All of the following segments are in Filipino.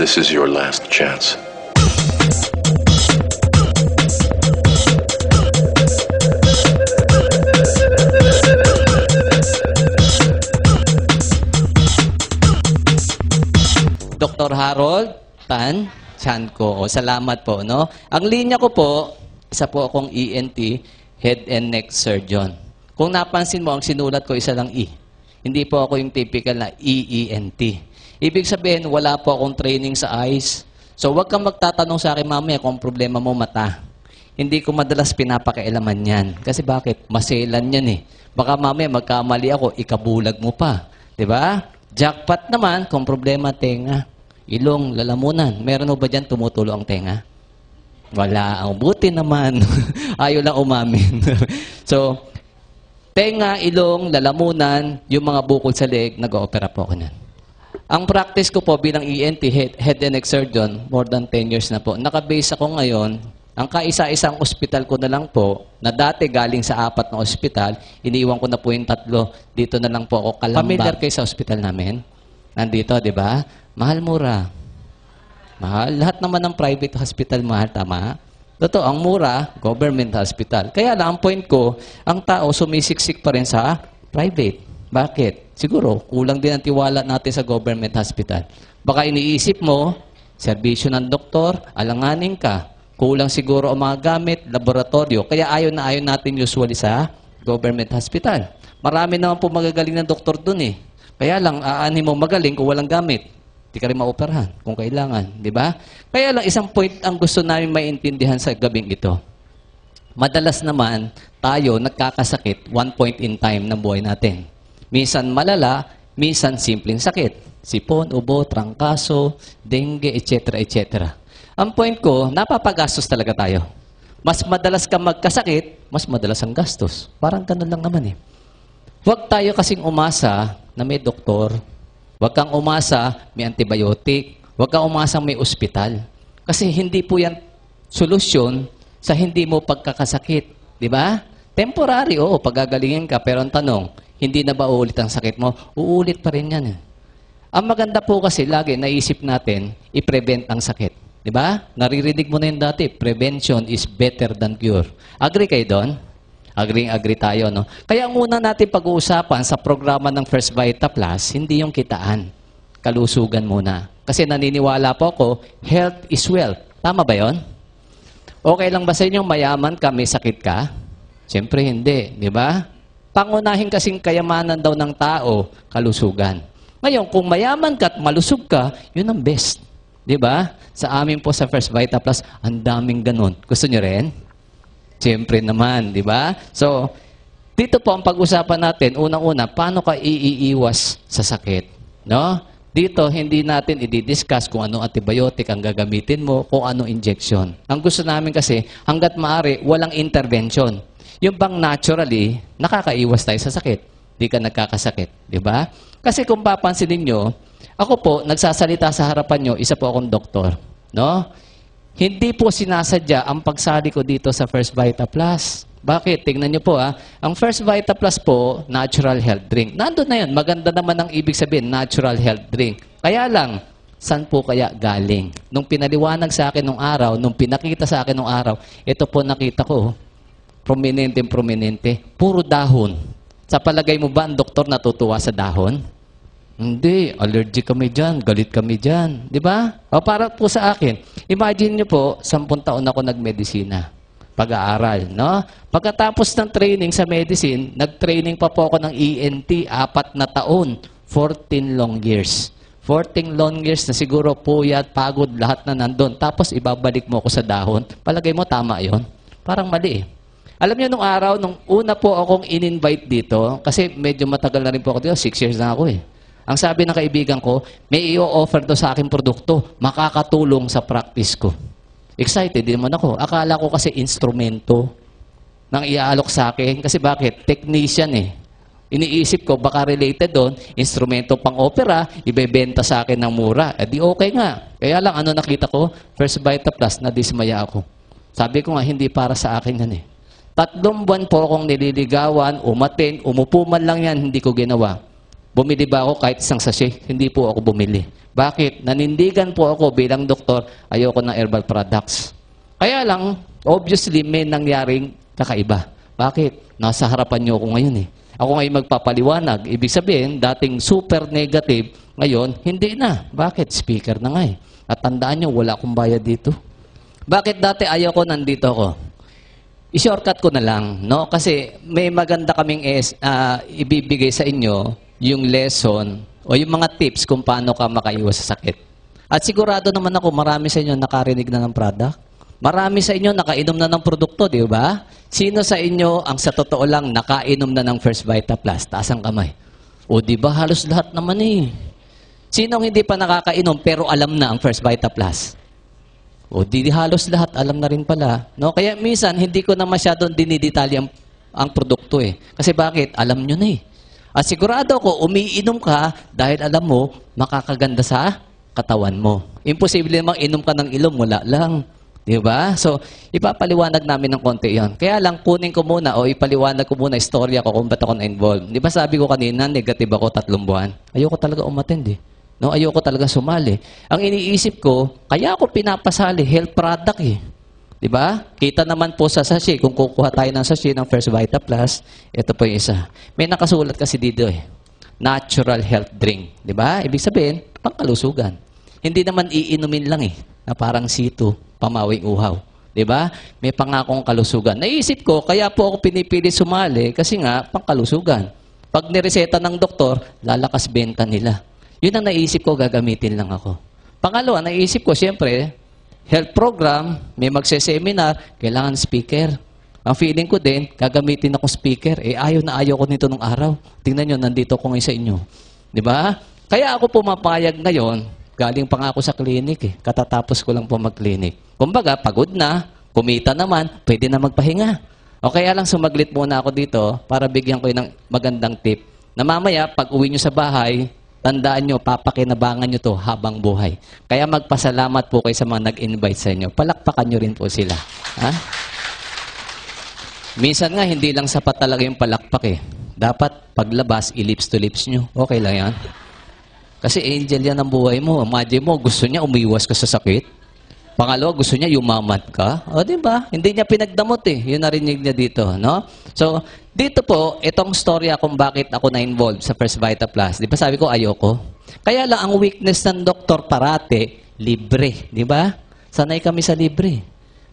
This is your last chance. Dr. Harold Tan Chanco. O, salamat po, no? Ang linya ko po, isa po akong ENT, Head and Neck Surgeon. Kung napansin mo, ang sinulat ko isa lang E. Hindi po ako yung typical na EENT. Ibig sabihin, wala po akong training sa eyes. So, huwag kang magtatanong sa akin mamaya kung problema mo mata. Hindi ko madalas pinapakialaman yan. Kasi bakit? Maselan yan eh. Baka mamaya magkamali ako, ikabulag mo pa. Diba? Jackpot naman, kung problema tenga, ilong, lalamunan. Meron ba dyan tumutulo ang tenga? Wala. Ang buti naman. Ayaw lang umamin. So, tenga, ilong, lalamunan, yung mga bukol sa leeg, nag-oopera po ako nun. Ang practice ko po bilang ENT, Head and Neck Surgeon, more than 10 years na po. Nakabase ako ngayon. Ang kaisa-isang ospital ko na lang po, na dati galing sa 4 na ospital, iniiwan ko na po yung 3. Dito na lang po ako kalambak. Familiar kayo sa ospital namin? Nandito, di ba? Mahal, mura. Mahal. Lahat naman ng private hospital, mahal, tama? Totoo, ang mura, government hospital. Kaya lang, ang point ko, ang tao sumisiksik pa rin sa private. Bakit? Siguro, kulang din ang tiwala natin sa government hospital. Baka iniisip mo, serbisyo ng doktor, alanganin ka. Kulang siguro ang mga gamit, laboratorio. Kaya ayaw natin usually sa government hospital. Marami naman po magagaling ng doktor dun eh. Kaya lang, aanin mo magaling kung walang gamit. Di ka rin maoperahan kung kailangan. Di ba? Kaya lang, isang point ang gusto namin maintindihan sa gabing ito. Madalas naman, tayo nagkakasakit one point in time ng buhay natin. Minsan malala, minsan simpleng sakit. Sipon, ubo, trangkaso, dengue, etc. etc. Ang point ko, napapagastos talaga tayo. Mas madalas ka magkasakit, mas madalas ang gastos. Parang ganun lang naman eh. Huwag tayo kasing umasa na may doktor. Huwag kang umasa may antibiotic. Huwag kang umasa may ospital. Kasi hindi po yan solusyon sa hindi mo pagkakasakit. Di ba? Temporary, oo, pagagalingin ka. Pero ang tanong, hindi na ba uulit ang sakit mo? Uulit pa rin yan. Ang maganda po kasi, lagi naisip natin, i-prevent ang sakit. Diba? Naririnig mo na yun dati, prevention is better than cure. Agree kayo doon? Agree tayo, no? Kaya ang una natin pag-uusapan sa programa ng First Vita Plus, hindi yung kitaan. Kalusugan muna. Kasi naniniwala po ako, health is wealth. Tama ba yon? Okay lang ba sa inyo mayaman ka, may sakit ka? Siyempre hindi, di ba? Pangunahin kasing kayamanan daw ng tao, kalusugan. Ngayon, kung mayaman ka at malusog ka, yun ang best. Di ba? Sa amin po sa First Vita Plus, ang daming ganun. Gusto nyo rin? Siyempre naman, di ba? So, dito po ang pag-usapan natin, unang-una, paano ka iiwas sa sakit? No? Dito, hindi natin i-discuss kung anong antibiotic ang gagamitin mo, kung anong injection. Ang gusto namin kasi, hanggat maaari, walang intervention. Yung bang naturally, nakakaiwas tayo sa sakit. Di ka nagkakasakit. Di ba? Kasi kung papansinin nyo, ako po, nagsasalita sa harapan nyo, isa po akong doktor. No? Hindi po sinasadya ang pagsali ko dito sa First Vita Plus. Bakit? Tingnan nyo po Ang First Vita Plus po, natural health drink. Nandun na yun. Maganda naman ang ibig sabihin, natural health drink. Kaya lang, saan po kaya galing? Nung pinaliwanag sa akin nung araw, nung pinakita sa akin nung araw, ito po nakita ko, prominente. Puro dahon. Sa palagay mo ba ang doktor natutuwa sa dahon? Hindi, allergic kami dyan, galit kami dyan. Di ba? O para po sa akin, imagine nyo po, 10 taon ako nagmedisina. Pag-aaral, no? Pagkatapos ng training sa medicine, nag-training pa po ako ng ENT, 4 na taon, 14 long years. 14 long years na siguro puyat, pagod, lahat na nandun. Tapos ibabalik mo ako sa dahon. Palagay mo, tama yon? Parang mali eh. Alam niyo, nung araw, nung una po akong in-invite dito, kasi medyo matagal na rin po ako dito, 6 years na ako eh. Ang sabi ng kaibigan ko, may i-offer do sa aking produkto, makakatulong sa practice ko. Excited din naman ako. Akala ko kasi instrumento nang iaalok sa akin. Kasi bakit? Technician eh. Iniisip ko, baka related doon, instrumento pang opera, ibebenta sa akin ng mura. Eh di okay nga. Kaya lang, ano nakita ko? First Vita Plus, nadismaya ako. Sabi ko nga, hindi para sa akin yan eh. 3 buwan po akong nililigawan, umaten, umupo man lang yan, hindi ko ginawa. Bumili ba ako kahit isang sachet? Hindi po ako bumili. Bakit? Nanindigan po ako bilang doktor, ayoko ng herbal products. Kaya lang, obviously, may nangyaring kakaiba. Bakit? Nasa harapan niyo ako ngayon eh. Ako ngayon magpapaliwanag. Ibig sabihin, dating super negative, ngayon, hindi na. Bakit? Speaker na nga eh. At tandaan niyo, wala akong bayad dito. Bakit dati ayaw ko, nandito ako? I-shortcut ko na lang, no? Kasi may maganda kaming ibibigay sa inyo, yung lesson o yung mga tips kung paano ka makaiwas sa sakit. At sigurado naman ako, marami sa inyo nakarinig na ng product. Marami sa inyo nakainom na ng produkto, di ba? Sino sa inyo ang sa totoo lang nakainom na ng First Vita Plus? Taas ang kamay. O di ba halos lahat naman eh. Sino ang hindi pa nakakainom pero alam na ang First Vita Plus? O di halos lahat alam na rin pala. No? Kaya minsan hindi ko na masyadong dinidetalye ang produkto eh. Kasi bakit? Alam nyo na eh. At sigurado ko, umiinom ka dahil alam mo, makakaganda sa katawan mo. Imposible namang inom ka ng ilong, wala lang. Di ba? So, ipapaliwanag namin ng konti yan. Kaya lang, kunin ko muna o ipaliwanag ko muna istorya ko kung ba't ako na-involve. Di ba sabi ko kanina, negative ako 3 buwan? Ayoko talaga umattend eh. No, ayoko talaga sumali. Ang iniisip ko, kaya ako pinapasali, health product eh. Di ba? Kita naman po sa sachet, kung kukuha tayo ng sachet ng First Vita Plus, ito po yung isa. May nakasulat kasi dito eh. Natural health drink. Di ba? Ibig sabihin, pangkalusugan. Hindi naman iinumin lang eh, na parang situ, pamawing uhaw. Di ba? May pangakong kalusugan. Naisip ko, kaya po ako pinipili sumali kasi nga, pangkalusugan. Pag nireseta ng doktor, lalakas benta nila. Yun ang naisip ko, gagamitin lang ako. Pangalawa, naisip ko, siyempre, health program, may magse-seminar, kailangan speaker. Ang feeling ko din, gagamitin ako speaker. Eh, ayaw ko nito nung araw. Tingnan nyo, nandito ko ngayon sa inyo. Di ba? Kaya ako pumapayag ngayon, galing pa nga ako sa clinic eh. Katatapos ko lang po mag-clinic. Kumbaga, pagod na, kumita naman, pwede na magpahinga. O kaya lang sumaglit muna ako dito para bigyan ko ng magandang tip. Na mamaya, pag uwi nyo sa bahay, tandaan nyo, papakinabangan nyo to habang buhay. Kaya magpasalamat po kayo sa mga nag-invite sa inyo. Palakpakan nyo rin po sila. Ha? Minsan nga, hindi lang sapat talaga yung palakpak eh. Dapat, paglabas, i-lips to lips nyo. Okay lang yan. Kasi angel yan ang buhay mo. Imagine mo, gusto niya umiwas ka sa sakit. Pangalawa, gusto niya yumamat ka. O, diba? Hindi niya pinagdamot eh. Yun narinig niya dito, no? So, dito po, itong storya kung bakit ako na-involved sa First Vita Plus. Di ba sabi ko, ayoko. Kaya lang, ang weakness ng doktor parate, libre. Di ba? Sanay kami sa libre.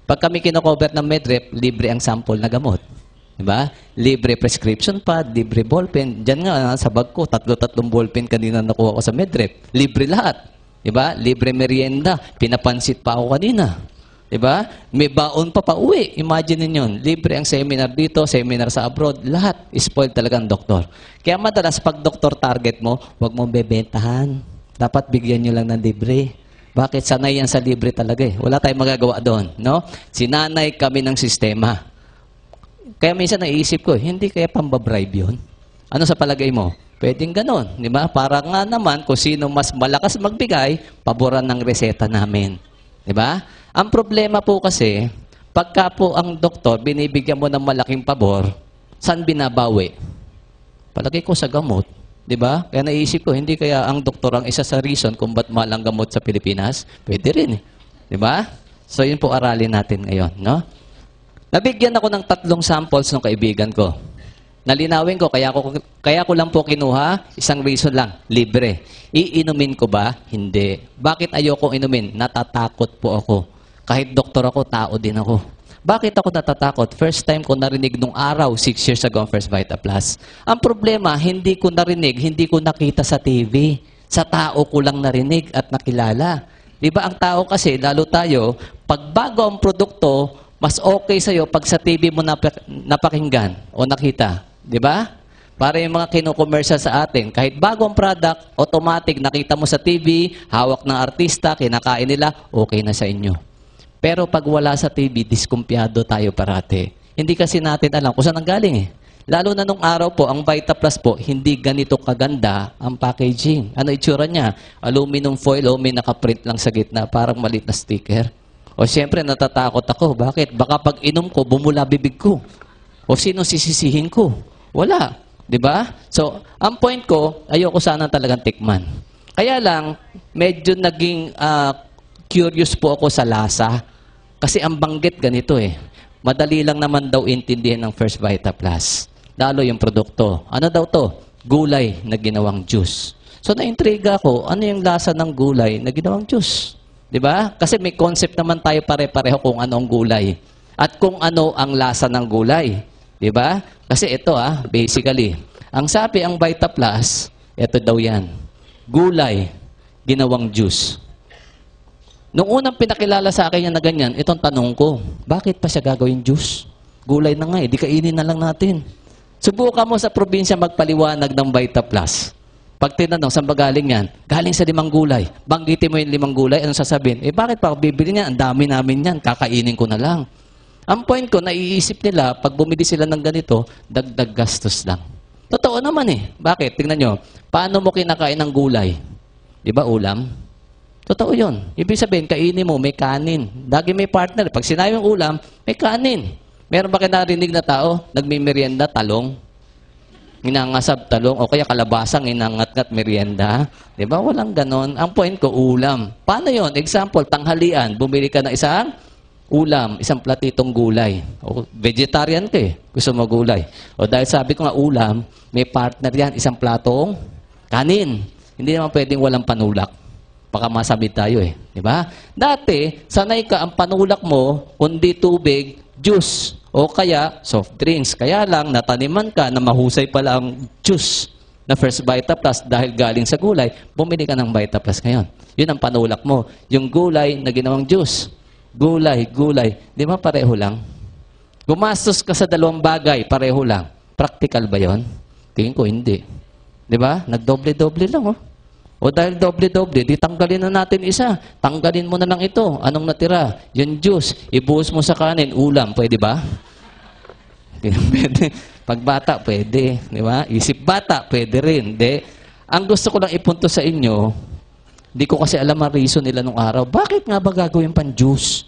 Pag kami kinocover ng Medrep, libre ang sample na gamot. Diba? Libre prescription pad, libre ballpen. Diyan nga, sa bag ko, 3 ballpen kanina nakuha ko sa Medrep. Libre lahat. Diba? Libre merienda. Pinapansit pa ako kanina. Diba? May baon pa uwi. Imagine ninyo, libre ang seminar dito, seminar sa abroad. Lahat, spoiled talaga ang doktor. Kaya madalas, pag doktor target mo, huwag mong bebentahan. Dapat bigyan nyo lang ng libre. Bakit? Sanay yan sa libre talaga eh. Wala tayong magagawa doon. No? Sinanay kami ng sistema. Kaya minsan naiisip ko, hindi kaya pambabribe yun? Ano sa palagay mo? Pwedeng ganon. Di ba? Para nga naman, kung sino mas malakas magbigay, paboran ng reseta namin. Di ba? Ang problema po kasi, pagka po ang doktor, binibigyan mo ng malaking pabor, saan binabawi? Palagay ko sa gamot. Di ba? Kaya naisip ko, hindi kaya ang doktor ang isa sa reason kung ba't mahal ang gamot sa Pilipinas? Pwede rin. Di ba? So, yun po aralin natin ngayon. No? Nabigyan ako ng 3 samples ng kaibigan ko. Nalinawin ko, kaya ko lang po kinuha, isang reason lang, libre. Iinumin ko ba? Hindi. Bakit ayoko inumin? Natatakot po ako. Kahit doktor ako, tao din ako. Bakit ako natatakot? First time ko narinig nung araw, 6 years ago, ang First Vita Plus. Ang problema, hindi ko narinig, hindi ko nakita sa TV. Sa tao ko lang narinig at nakilala. Di ba ang tao kasi, lalo tayo, pag bago ang produkto, mas okay sa'yo pag sa TV mo napakinggan o nakita. Di ba? Para yung mga kino-commercial sa atin, kahit bagong product, automatic, nakita mo sa TV, hawak ng artista, kinakain nila, okay na sa inyo. Pero pag wala sa TV, diskumpiyado tayo parate. Hindi kasi natin alam kung saan ang galing eh. Lalo na nung araw po, ang Vita Plus po, hindi ganito kaganda ang packaging. Ano itsura niya? Aluminum foil o may nakaprint lang sa gitna, parang maliit na sticker. O siyempre, natatakot ako. Bakit? Baka pag inom ko, bumula bibig ko. O sino sisisihin ko? Wala. Di ba? So, ang point ko, ayoko sana talagang tikman. Kaya lang, medyo naging curious po ako sa lasa. Kasi ang banggit ganito eh. Madali lang naman daw intindihin ng First Vita Plus. Lalo yung produkto. Ano daw to? Gulay na ginawang juice. So, na-intriga ako, ano yung lasa ng gulay na ginawang juice? Di ba? Kasi may concept naman tayo pare-pareho kung ano ang gulay. At kung ano ang lasa ng gulay. Di ba? Kasi ito basically, ang sabi ang Vita Plus, ito daw yan. Gulay, ginawang juice. Nung unang pinakilala sa akin yan na ganyan, itong tanong ko, bakit pa siya gagawin juice? Gulay na nga di kainin na lang natin. Subukan mo sa probinsya magpaliwanag ng Vita Plus. Pag tinanong, saan ba galing yan? Galing sa 5 gulay. Banggitin mo yung 5 gulay, anong sasabihin? Bakit pa ako bibili niya? Ang dami namin yan, kakainin ko na lang. Ang point ko, naiisip nila, pag bumili sila ng ganito, dagdag gastos lang. Totoo naman Bakit? Tingnan nyo. Paano mo kinakain ng gulay? Di ba ulam? Totoo yun. Ibig sabihin, kainin mo, may kanin. Lagi may partner. Pag sinayang ulam, may kanin. Meron ba kayo narinig na tao? Nagmimerienda, talong? Inangasab talong, o kaya kalabasang inangat-ngat merienda. Di ba? Walang ganon. Ang point ko, ulam. Paano yon? Example, tanghalian. Bumili ka ng isang ulam, isang platitong gulay. O, vegetarian ka gusto mo gulay. O dahil sabi ko nga ulam, may partner yan, isang platong kanin. Hindi naman pwedeng walang panulak. Baka masabit tayo Di ba? Dati, sanay ka ang panulak mo, kundi tubig, juice, o kaya soft drinks. Kaya lang, nataniman ka na mahusay pala ang juice na First Vita Plus dahil galing sa gulay, bumili ka ng Vita Plus ngayon. Yun ang panulak mo. Yung gulay na ginawang juice. Gulay. Di ba pareho lang? Gumastos ka sa 2 bagay, pareho lang. Practical ba yon? Tingin ko hindi. Di ba? Nagdoble-doble lang O dahil doble-doble, di tanggalin na natin isa. Tanggalin mo na lang ito. Anong natira? Yung juice. Ibuhos mo sa kanin. Ulam. Pwede ba? Pwede. Pag bata, pwede. Di ba? Isip bata, pwede rin. Di. Ang gusto ko lang ipunto sa inyo, di ko kasi alam ang reason nila nung araw. Bakit nga ba gagawin pang juice?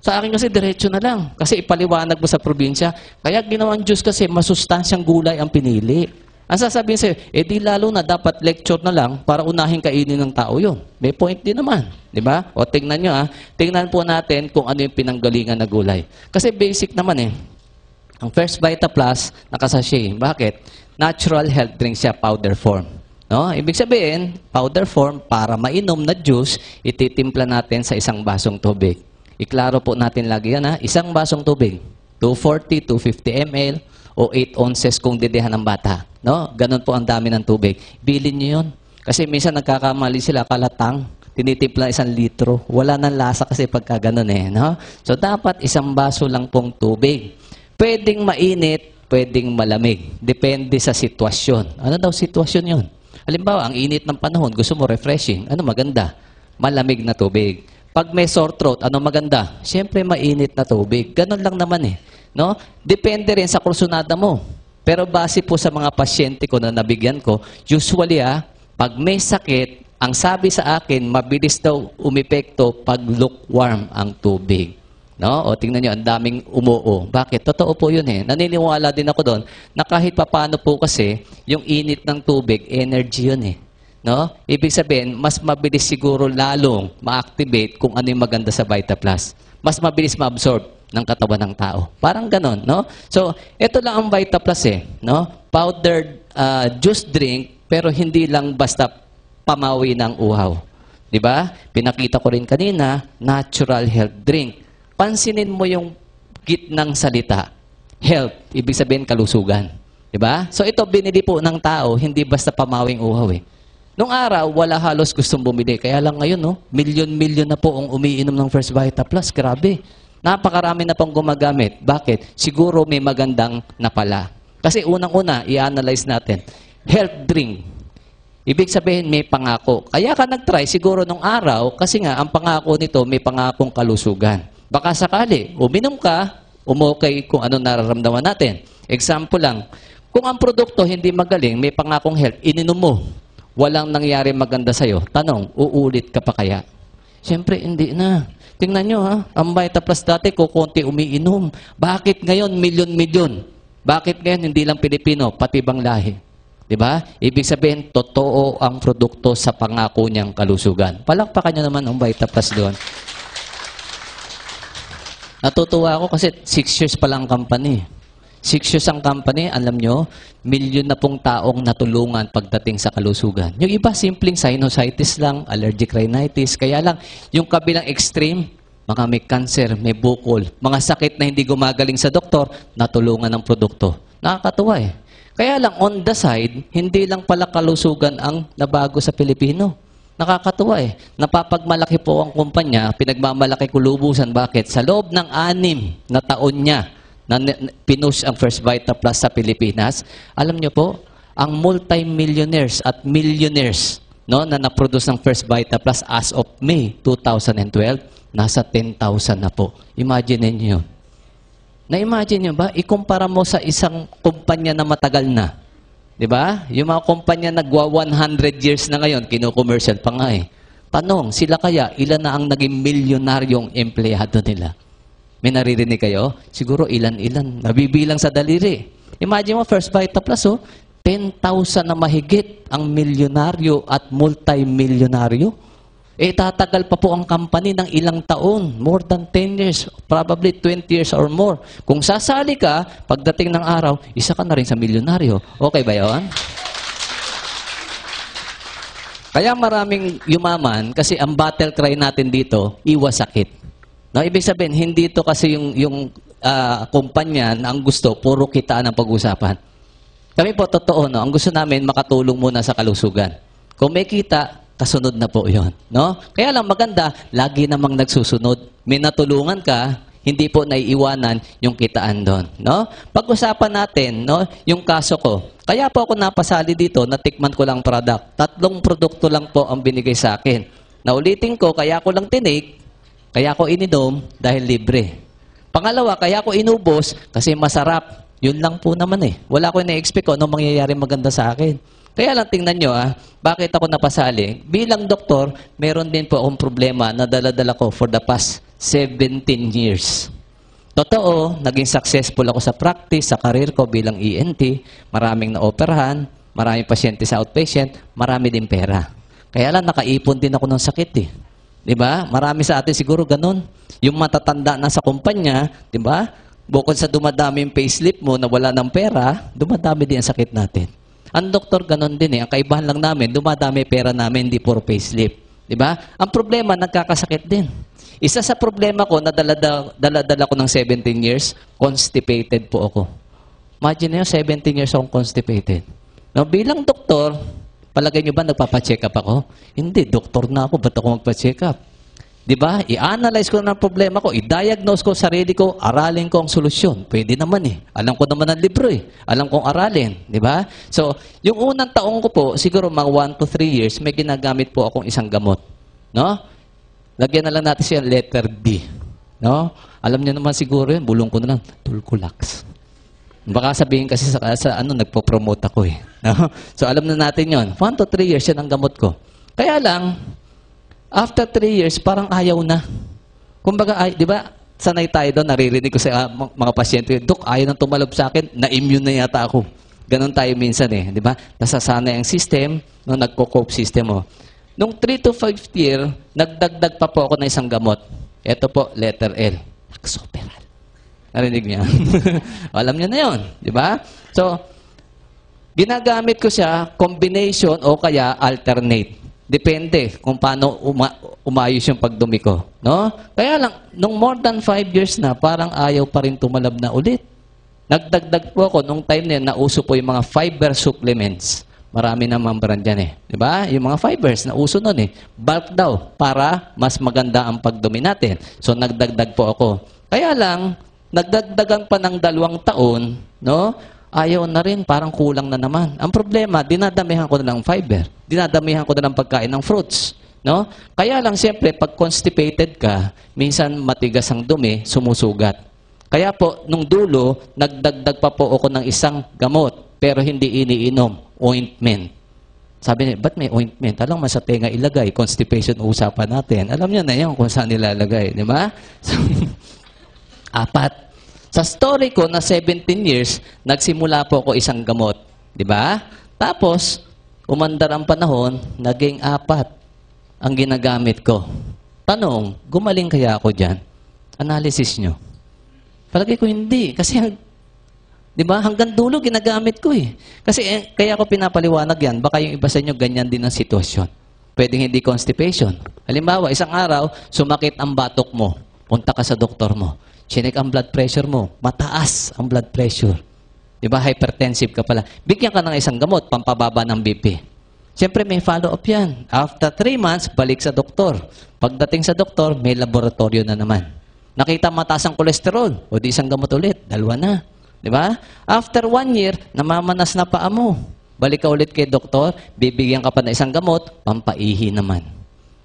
Sa akin kasi diretso na lang. Kasi ipaliwanag mo sa probinsya. Kaya ginawang juice kasi masustansyang gulay ang pinili. Ang sasabihin sa'yo, di lalo na dapat lecture na lang para unahin kainin ng tao yun. May point din naman. Di ba? O tingnan nyo tingnan po natin kung ano yung pinanggalingan na gulay. Kasi basic naman Ang First Vita Plus, nakasashay. Bakit? Natural health drink siya, powder form. No? Ibig sabihin, powder form, para mainom na juice, ititimpla natin sa isang basong tubig. Iklaro po natin lagi yan Isang basong tubig. 240, 250 ml, o 8 ounces kung didihan ng bata. No? Ganon po ang dami ng tubig. Bilin nyo yun. Kasi minsan nagkakamali sila, kalatang, tinitimpla 1 litro. Wala nang lasa kasi pagka ganon no? So, dapat 1 baso lang pong tubig. Pwedeng mainit, pwedeng malamig. Depende sa sitwasyon. Ano daw sitwasyon yun? Halimbawa, ang init ng panahon, gusto mo refreshing. Ano maganda? Malamig na tubig. Pag may sore throat, ano maganda? Siyempre, mainit na tubig. Ganon lang naman No? Depende rin sa kursunada mo. Pero base po sa mga pasyente ko na nabigyan ko, usually pag may sakit, ang sabi sa akin, mabilis daw umepekto pag lukewarm ang tubig. No? O tingnan nyo, ang daming umuo. Bakit? Totoo po yun Naniniwala din ako doon na kahit papaano po kasi, yung init ng tubig, energy yun No? Ibig sabihin, mas mabilis siguro lalong ma-activate kung ano yung maganda sa Vita Plus. Mas mabilis ma-absorb ng katawan ng tao. Parang ganon, no? So, ito lang ang Vita Plus no? Powdered juice drink, pero hindi lang basta pamawi ng uhaw. Di ba? Pinakita ko rin kanina, natural health drink. Pansinin mo yung gitnang salita. Health, ibig sabihin kalusugan. Di ba? So, ito binili po ng tao, hindi basta pamawing uhaw Nung araw, wala halos gustong bumili. Kaya lang ngayon, milyon-milyon na po ang umiinom ng First Vita Plus. Grabe. Napakarami na pong gumagamit. Bakit? Siguro may magandang napala. Kasi unang-una, i-analyze natin. Health drink. Ibig sabihin, may pangako. Kaya ka nag-try siguro nung araw, kasi nga, ang pangako nito, may pangakong kalusugan. Baka sakali, uminom ka, umokay kung ano nararamdaman natin. Example lang, kung ang produkto hindi magaling, may pangakong health, ininom mo, walang nangyari maganda sa'yo. Tanong, uulit ka pa kaya? Siyempre, hindi na. Tingnan nyo ang Vita Plus dati ko konti umiinom. Bakit ngayon milyon-milyon? Bakit ngayon hindi lang Pilipino, pati ibang lahi? Di ba? Ibig sabihin, totoo ang produkto sa pangako niyang kalusugan. Palakpakan niyo naman ang Vita Plus doon. Natutuwa ako kasi 6 years pa lang ang company. 6 years ang company, alam nyo, milyon na pong taong natulungan pagdating sa kalusugan. Yung iba, simpleng sinusitis lang, allergic rhinitis. Kaya lang, yung kabilang extreme, mga may cancer, may bukol, mga sakit na hindi gumagaling sa doktor, natulungan ng produkto. Nakakatuwa eh. Kaya lang, on the side, hindi lang pala kalusugan ang nabago sa Pilipino. Nakakatuwa eh. Napapagmalaki po ang kumpanya, pinagmamalaki kulubusan. Bakit? Sa loob ng 6 na taon niya na pinush ang First Vita Plus sa Pilipinas, alam niyo po, ang multi-millionaires at millionaires no, na naproduce ng First Vita Plus as of May 2012, nasa 10,000 na po. Imagine niyo yun. Na-imagine nyo ba? Ikumpara mo sa isang kumpanya na matagal na. Di ba? Yung mga kumpanya nagwa 100 years na ngayon, kino-commercial pa nga eh. Tanong, sila kaya, ilan na ang naging milyonaryong empleyado nila? May naririnig kayo? Siguro ilan-ilan. Nabibilang sa daliri. Imagine mo, First Vita Plus, 10,000 na mahigit ang milyonaryo at multi-milyonaryo. Tatagal pa po ang company ng ilang taon. More than 10 years. Probably 20 years or more. Kung sasali ka, pagdating ng araw, isa ka na rin sa milyonaryo. Okay ba yun? Kaya maraming yumaman kasi ang battle cry natin dito, iwas sakit. No, ibig sabihin, hindi ito kasi yung kumpanya na ang gusto, puro kitaan ang pag-usapan. Kami po, totoo, no? Ang gusto namin, makatulong muna sa kalusugan. Kung may kita, kasunod na po yon, no? Kaya lang maganda, lagi namang nagsusunod. May natulungan ka, hindi po naiiwanan yung kitaan doon, no? Pag-usapan natin, no, yung kaso ko. Kaya po ako napasali dito, natikman ko lang product. 3 produkto lang po ang binigay sa akin. Naulitin ko, kaya ko lang tinik, kaya ko ininom dahil libre. Pangalawa, kaya ko inubos kasi masarap. Yun lang po naman eh. Wala ko na-expect ko anong mangyayari maganda sa akin. Kaya lang tingnan nyo, bakit ako napasali? Bilang doktor, meron din po akong problema na dala-dala ko for the past 17 years. Totoo, naging successful ako sa practice, sa career ko bilang ENT. Maraming na-operahan, maraming pasyente sa outpatient, marami din pera. Kaya lang, nakaipon din ako ng sakit eh. Diba? Marami sa atin siguro ganun. Yung matatanda na sa kumpanya, diba? Bukod sa dumadami yung payslip mo na wala ng pera, dumadami din ang sakit natin. Ang doktor, ganun din eh. Ang kaibahan lang namin, dumadami pera namin, hindi puro payslip. Diba? Ang problema, nagkakasakit din. Isa sa problema ko, na dala-dala ko ng 17 years, constipated po ako. Imagine nyo, 17 years akong constipated. Now, bilang doktor, palagay nyo ba nagpapacheck up ako? Hindi, doktor na ako, ba't ako magpacheck up? Diba? I-analyze ko na ang problema ko, i-diagnose ko sarili ko, aralin ko ang solusyon. Pwede naman eh. Alam ko naman ang libro eh. Alam kong aralin. Diba? So, yung unang taong ko po, siguro mga 1 to 3 years, may ginagamit po akong isang gamot. No? Lagyan na lang natin siya letter D. No? Alam niyo naman siguro yun, bulong ko na lang, Tulcolax. Baka sabihin kasi sa nagpo-promote ako eh. No? So, alam na natin yon. 1 to 3 years yan ang gamot ko. Kaya lang, after 3 years, parang ayaw na. Kumbaga, di ba, sanay tayo doon, naririnig ko sa mga pasyente, Dok, ayaw nang tumalob sa akin, na-immune na yata ako. Ganon tayo minsan eh, di ba? Nasasanay ang system, no, nagko-cope system mo. Nung 3 to 5th year, nagdagdag pa po ako ng isang gamot. Ito po, letter L. Laxoperal. Narinig niya? Alam niyo na yun, di ba? So, ginagamit ko siya, combination o kaya alternate. Depende kung paano umayos yung pagdumi ko. No? Kaya lang, nung more than 5 years na, parang ayaw pa rin tumalab na ulit. Nagdagdag po ako, nung time na yun, nauso po yung mga fiber supplements. Marami namang brand yan eh. Diba? Yung mga fibers, nauso nun eh. Bulk daw, para mas maganda ang pagdumi natin. So, nagdagdag po ako. Kaya lang, nagdagdagan pa ng 2 taon, no? Ayaw na rin, parang kulang na naman. Ang problema, dinadamihan ko na ng fiber. Dinadamihan ko na ng pagkain ng fruits. No? Kaya lang, siyempre, pag constipated ka, minsan matigas ang dumi, sumusugat. Kaya po, nung dulo, nagdagdag pa po ako ng isang gamot, pero hindi iniinom, ointment. Sabi niya, ba't may ointment? Alam mo, sa tenga ilagay, constipation usapan natin. Alam niyo na yan kung saan nilalagay, di ba? So, 4. Sa story ko na 17 years, nagsimula po ako isang gamot. Di ba? Tapos, umandar ang panahon, naging 4 ang ginagamit ko. Tanong, gumaling kaya ako dyan? Analysis nyo. Palagay ko hindi. Kasi, di ba, hanggang dulo ginagamit ko eh. Kasi kaya ako pinapaliwanag yan. Baka yung iba sa inyo, ganyan din ang sitwasyon. Pwedeng hindi constipation. Halimbawa, isang araw, sumakit ang batok mo. Punta ka sa doktor mo. Chinek ang blood pressure mo. Mataas ang blood pressure. Di ba? Hypertensive ka pala. Bigyan ka ng isang gamot, pampababa ng BP. Siyempre, may follow-up yan. After 3 months, balik sa doktor. Pagdating sa doktor, may laboratorio na naman. Nakita mataas ang kolesterol. O di isang gamot ulit. 2 na. Di ba? After 1 year, namamanas na paa mo. Balik ka ulit kay doktor, bibigyan ka pa ng isang gamot, pampaihi naman.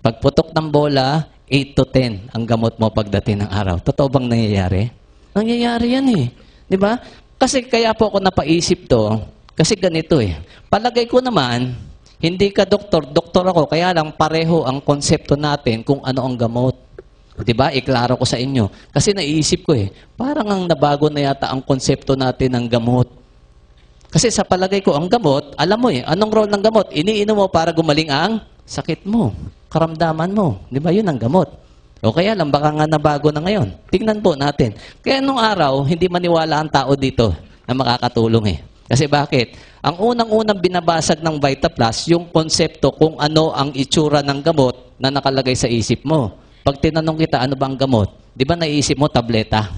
Pagputok ng bola, 8 to 10 ang gamot mo pagdating ng araw. Totoo bang nangyayari? Nangyayari yan eh. Di ba? Kasi kaya po ako napaisip to, kasi ganito eh. Palagay ko naman, hindi ka doktor, doktor ako, kaya lang pareho ang konsepto natin kung ano ang gamot. Di ba? Iklaro ko sa inyo. Kasi naiisip ko eh, parang ang nabago na yata ang konsepto natin ng gamot. Kasi sa palagay ko, ang gamot, alam mo eh, anong role ng gamot? Iniinom mo para gumaling ang sakit mo, karamdaman mo. Di ba? Yun ang gamot. O kaya lang, baka nga nabago na ngayon. Tingnan po natin. Kaya nung araw, hindi maniwala ang tao dito na makakatulong eh. Kasi bakit? Ang unang-unang binabasag ng VitaPlus, yung konsepto kung ano ang itsura ng gamot na nakalagay sa isip mo. Pag tinanong kita, ano ba ang gamot? Di ba naiisip mo tableta,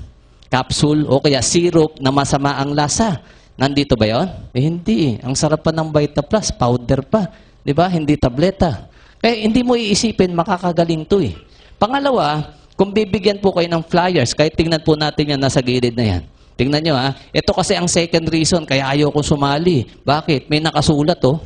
capsule, o kaya syrup na masama ang lasa? Nandito ba yun? Eh, hindi. Ang sarap pa ng VitaPlus, powder pa. Di ba? Hindi tableta. Kaya hindi mo iisipin, makakagaling to eh. Pangalawa, kung bibigyan po kayo ng flyers, kahit tingnan po natin yan, nasa gilid na yan. Tingnan nyo ha. Ito kasi ang second reason, kaya ayoko sumali. Bakit? May nakasulat oh.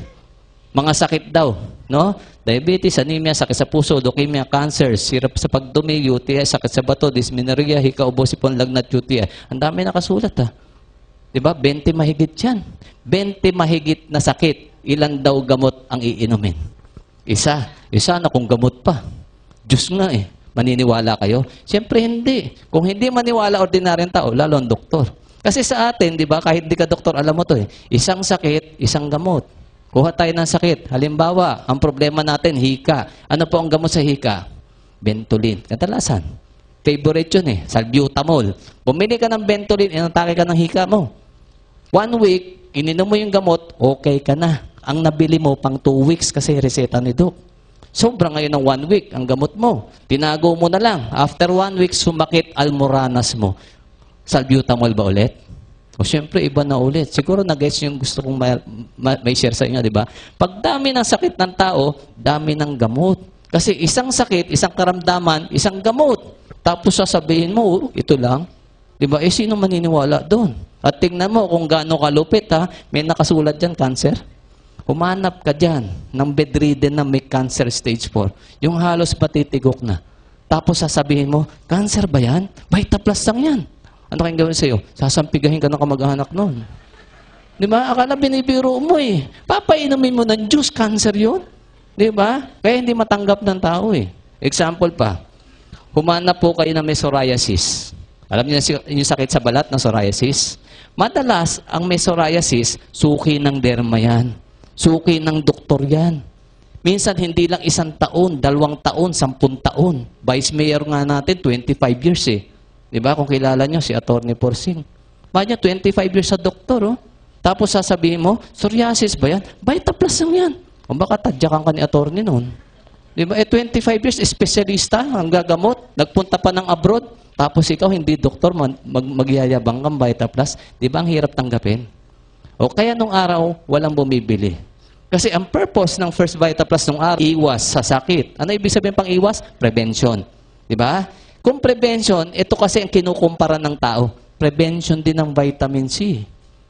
Mga sakit daw. No? Diabetes, anemia, sakit sa puso, leukemia, cancer, sirap sa pagdumi, UTI, sakit sa bato, dysmenorrhea, hikaubo, sipon, lagnat, UTI. Ang dami nakasulat ha. Diba? 20 mahigit yan. 20 mahigit na sakit. Ilan daw gamot ang iinumin? Isa. Isa na kung gamot pa. Diyos nga eh. Maniniwala kayo? Siyempre hindi. Kung hindi maniwala ordinaryong tao, lalo ang doktor. Kasi sa atin, di ba, kahit di ka doktor, alam mo to eh. Isang sakit, isang gamot. Kuha tayo ng sakit. Halimbawa, ang problema natin, hika. Ano po ang gamot sa hika? Ventolin. Kadalasan. Favorite yun eh. Salbutamol. Bumili ka ng Ventolin, inatake ka ng hika mo. 1 week, ininom mo yung gamot, okay ka na. Ang nabili mo pang 2 weeks kasi reseta ni Doc. Sobra ngayon ng 1 week ang gamot mo. Tinago mo na lang. After 1 week, sumakit almoranas mo. Salbutamol ba ulit? O syempre, iba na ulit. Siguro na-gets yung gusto kong may share sa inyo, di ba? Pag dami ng sakit ng tao, dami ng gamot. Kasi isang sakit, isang karamdaman, isang gamot. Tapos sasabihin mo, ito lang. Di ba? Eh, sino maniniwala doon? At tingnan mo kung gaano kalupit, ha? May nakasulat dyan, cancer. Humanap ka dyan ng bedridden na may cancer stage 4. Yung halos patitigok na. Tapos sasabihin mo, cancer ba yan? VitaPlus lang yan. Ano kayong gawin sa'yo? Sasampigahin ka ng kamag-anak nun. Di ba? Akala binibiro mo eh. Papainumin mo ng juice, cancer yun. Di ba? Kaya hindi matanggap ng tao eh. Example pa, humanap po kayo na may psoriasis. Alam niyo yung sakit sa balat na psoriasis? Madalas, ang may psoriasis, suki ng derma yan. Suki ng doktor yan. Minsan, hindi lang 1 taon, 2 taon, 10 taon. Vice Mayor nga natin, 25 years eh. Di ba? Kung kilala nyo, si Atty. Porsing. Manya, 25 years sa doktor, oh. Tapos sasabihin mo, psoriasis ba yan? VitaPlus lang yan. O baka tadyakan ka ni attorney noon. Di ba? 25 years, espesyalista, ang gagamot, nagpunta pa ng abroad. Tapos ikaw, hindi doktor, magyayabang kang VitaPlus. Di ba ang hirap tanggapin? O kaya nung araw, walang bumibili. Kasi ang purpose ng First VitaPlus nung araw, iwas sa sakit. Ano ibig sabihin pang iwas? Prevention. Di ba? Kung prevention, ito kasi ang kinukumpara ng tao. Prevention din ng vitamin C.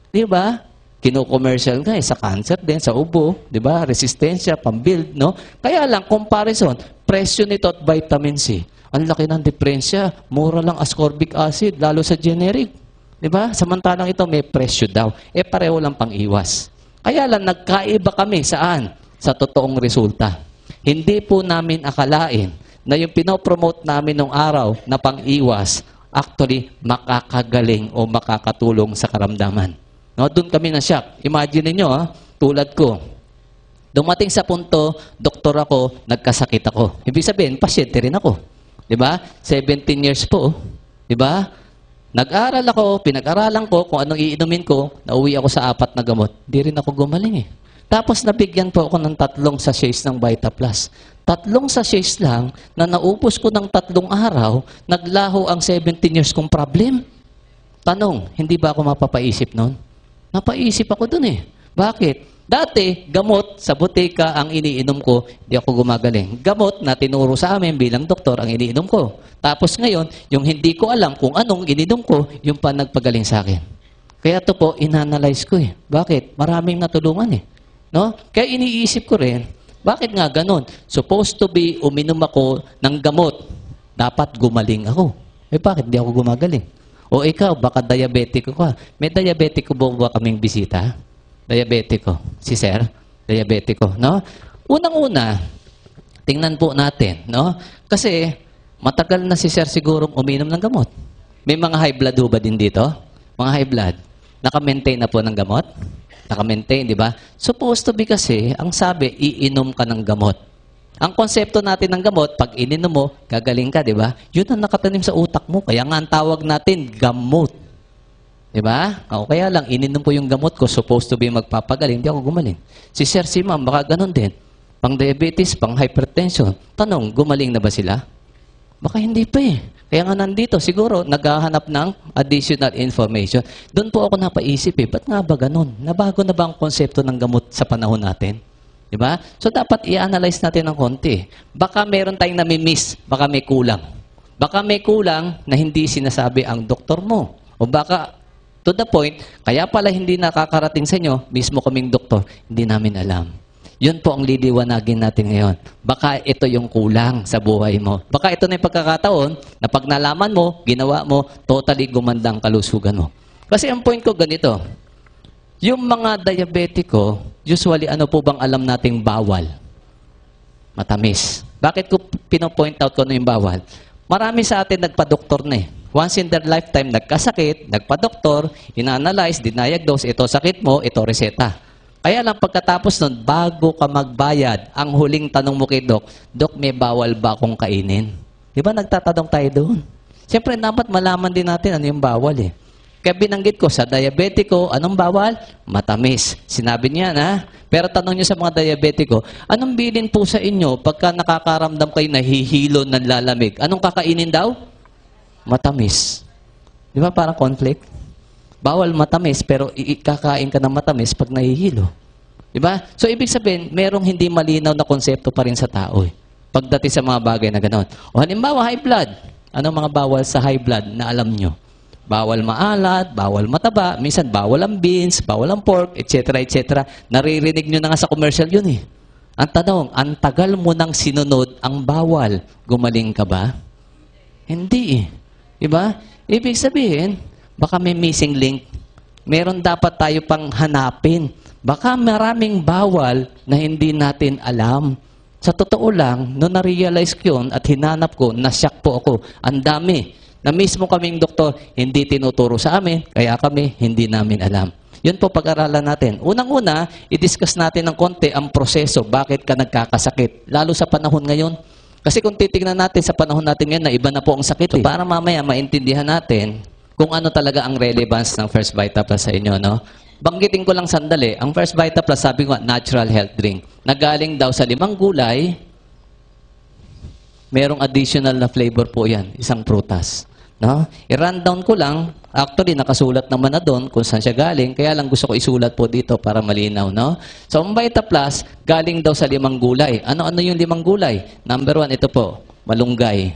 Di ba? Kino-commercial nga sa cancer din, sa ubo, di ba? Resistensya, pambuild, no? Kaya lang, comparison, presyo nito at vitamin C. Ang laki ng diferensya. Mura lang ascorbic acid, lalo sa generic. Di ba? Samantalang ito may presyo daw. Eh, pareho lang pang iwas. Kaya lang, nagkaiba kami. Saan? Sa totoong resulta. Hindi po namin akalain na yung pinopromote namin nung araw na pang-iwas, actually makakagaling o makakatulong sa karamdaman. No, doon kami na shock. Imagine niyo, tulad ko. Dumating sa punto, doktor ako, nagkasakit ako. Ibig sabihin, pasyente rin ako. 'Di ba? 17 years po, 'di ba? Nag-aral ako, pinag-aralan ko kung anong iinumin ko, nauwi ako sa 4 na gamot. Di rin ako gumaling eh. Tapos nabigyan po ako ng 3 sachets ng Vita Plus. 3 sachets lang na naubos ko ng 3 araw, naglaho ang 17 years kong problem. Tanong, hindi ba ako mapapaisip noon? Napaisip ako dun eh. Bakit? Dati, gamot sa butika ang iniinom ko, hindi ako gumagaling. Gamot na tinuro sa amin bilang doktor ang iniinom ko. Tapos ngayon, yung hindi ko alam kung anong ininom ko, yung pa nagpagaling sa akin. Kaya ito po, inanalyze ko eh. Bakit? Maraming natulungan eh. No? Kaya iniisip ko rin, bakit nga ganon? Supposed to be, uminom ako ng gamot. Dapat gumaling ako. Eh bakit di ako gumagaling? O ikaw, baka diabetic ka. May diabetic ko ba kaming bisita? Diabetiko. Si Sir, diabetiko, no? Unang-una, tingnan po natin, no? Kasi matagal na si Sir sigurong uminom ng gamot. May mga high blood ba din dito? Mga high blood. Naka-maintain na po ng gamot? Naka-maintain, di ba? Supposed to be kasi, ang sabi, iinom ka ng gamot. Ang konsepto natin ng gamot, pag ininom mo, gagaling ka, di ba? Yun ang nakatanim sa utak mo. Kaya nga ang tawag natin, gamot. Diba? O kaya lang, ininom po yung gamot ko, supposed to be magpapagaling, hindi ako gumaling. Si Sir, si Ma'am, baka ganun din. Pang diabetes, pang hypertension. Tanong, gumaling na ba sila? Baka hindi pa eh. Kaya nga nandito, siguro, naghahanap ng additional information. Doon po ako napaisip eh, ba't nga ba ganun? Nabago na ba ang konsepto ng gamot sa panahon natin? Diba? So, dapat i-analyze natin ng konti. Baka meron tayong nami-miss, baka may kulang. Baka may kulang na hindi sinasabi ang doktor mo. O baka to the point, kaya pala hindi nakakarating sa inyo, mismo kaming doktor, hindi namin alam. Yun po ang liliwanagin natin ngayon. Baka ito yung kulang sa buhay mo. Baka ito na yung pagkakataon na pag nalaman mo, ginawa mo, totally gumanda ang kalusugan mo. Kasi ang point ko ganito, yung mga diabetiko, usually ano po bang alam nating bawal? Matamis. Bakit ko pinopoint out ko ano yung bawal? Marami sa atin nagpa-doktor na eh. Once in their lifetime, nagkasakit, nagpa-doktor, ina-analyze, diagnose, ito sakit mo, ito reseta. Kaya lang pagkatapos nun, bago ka magbayad, ang huling tanong mo kay Doc, Doc, may bawal ba akong kainin? Di ba nagtatanong tayo doon? Siyempre, dapat malaman din natin ano yung bawal eh. Kaya binanggit ko sa diabetiko, anong bawal? Matamis. Sinabi niya na. Pero tanong niyo sa mga diabetiko, anong bilin po sa inyo pagka nakakaramdam kayo nahihilo ng lalamig? Anong kakainin daw? Matamis. Di ba parang conflict? Bawal matamis, pero kakain ka ng matamis pag nahihilo. Di ba? So, ibig sabihin, merong hindi malinaw na konsepto pa rin sa tao eh. Pagdating sa mga bagay na gano'n. O halimbawa, high blood. Anong mga bawal sa high blood na alam nyo? Bawal maalat, bawal mataba, minsan bawal ang beans, bawal ang pork, etc. etc. Naririnig nyo na nga sa commercial yun eh. Ang tanong, ang tagal mo nang sinunod ang bawal, gumaling ka ba? Hindi eh. Diba? Ibig sabihin, baka may missing link. Meron dapat tayo pang hanapin. Baka maraming bawal na hindi natin alam. Sa totoo lang, noong na-realize ko yun at hinanap ko, nasyak po ako. Ang dami. Na mismo kaming doktor, hindi tinuturo sa amin, kaya kami hindi namin alam. Yun po pag-aralan natin. Unang-una, i-discuss natin ng konti ang proseso, bakit ka nagkakasakit. Lalo sa panahon ngayon. Kasi kung titignan natin sa panahon natin ngayon, na iba na po ang sakit. So, para mamaya maintindihan natin kung ano talaga ang relevance ng First Vita Plus sa inyo, no? Banggitin ko lang sandali, ang First Vita Plus, sabi ko, natural health drink. Nagaling daw sa 5 gulay, merong additional na flavor po yan, isang prutas. No? I-rundown ko lang, actually nakasulat naman na doon kung saan siya galing, kaya lang gusto ko isulat po dito para malinaw. No? So, ang Vita Plus, galing daw sa 5 gulay. Ano-ano yung 5 gulay? Number 1, ito po, malunggay.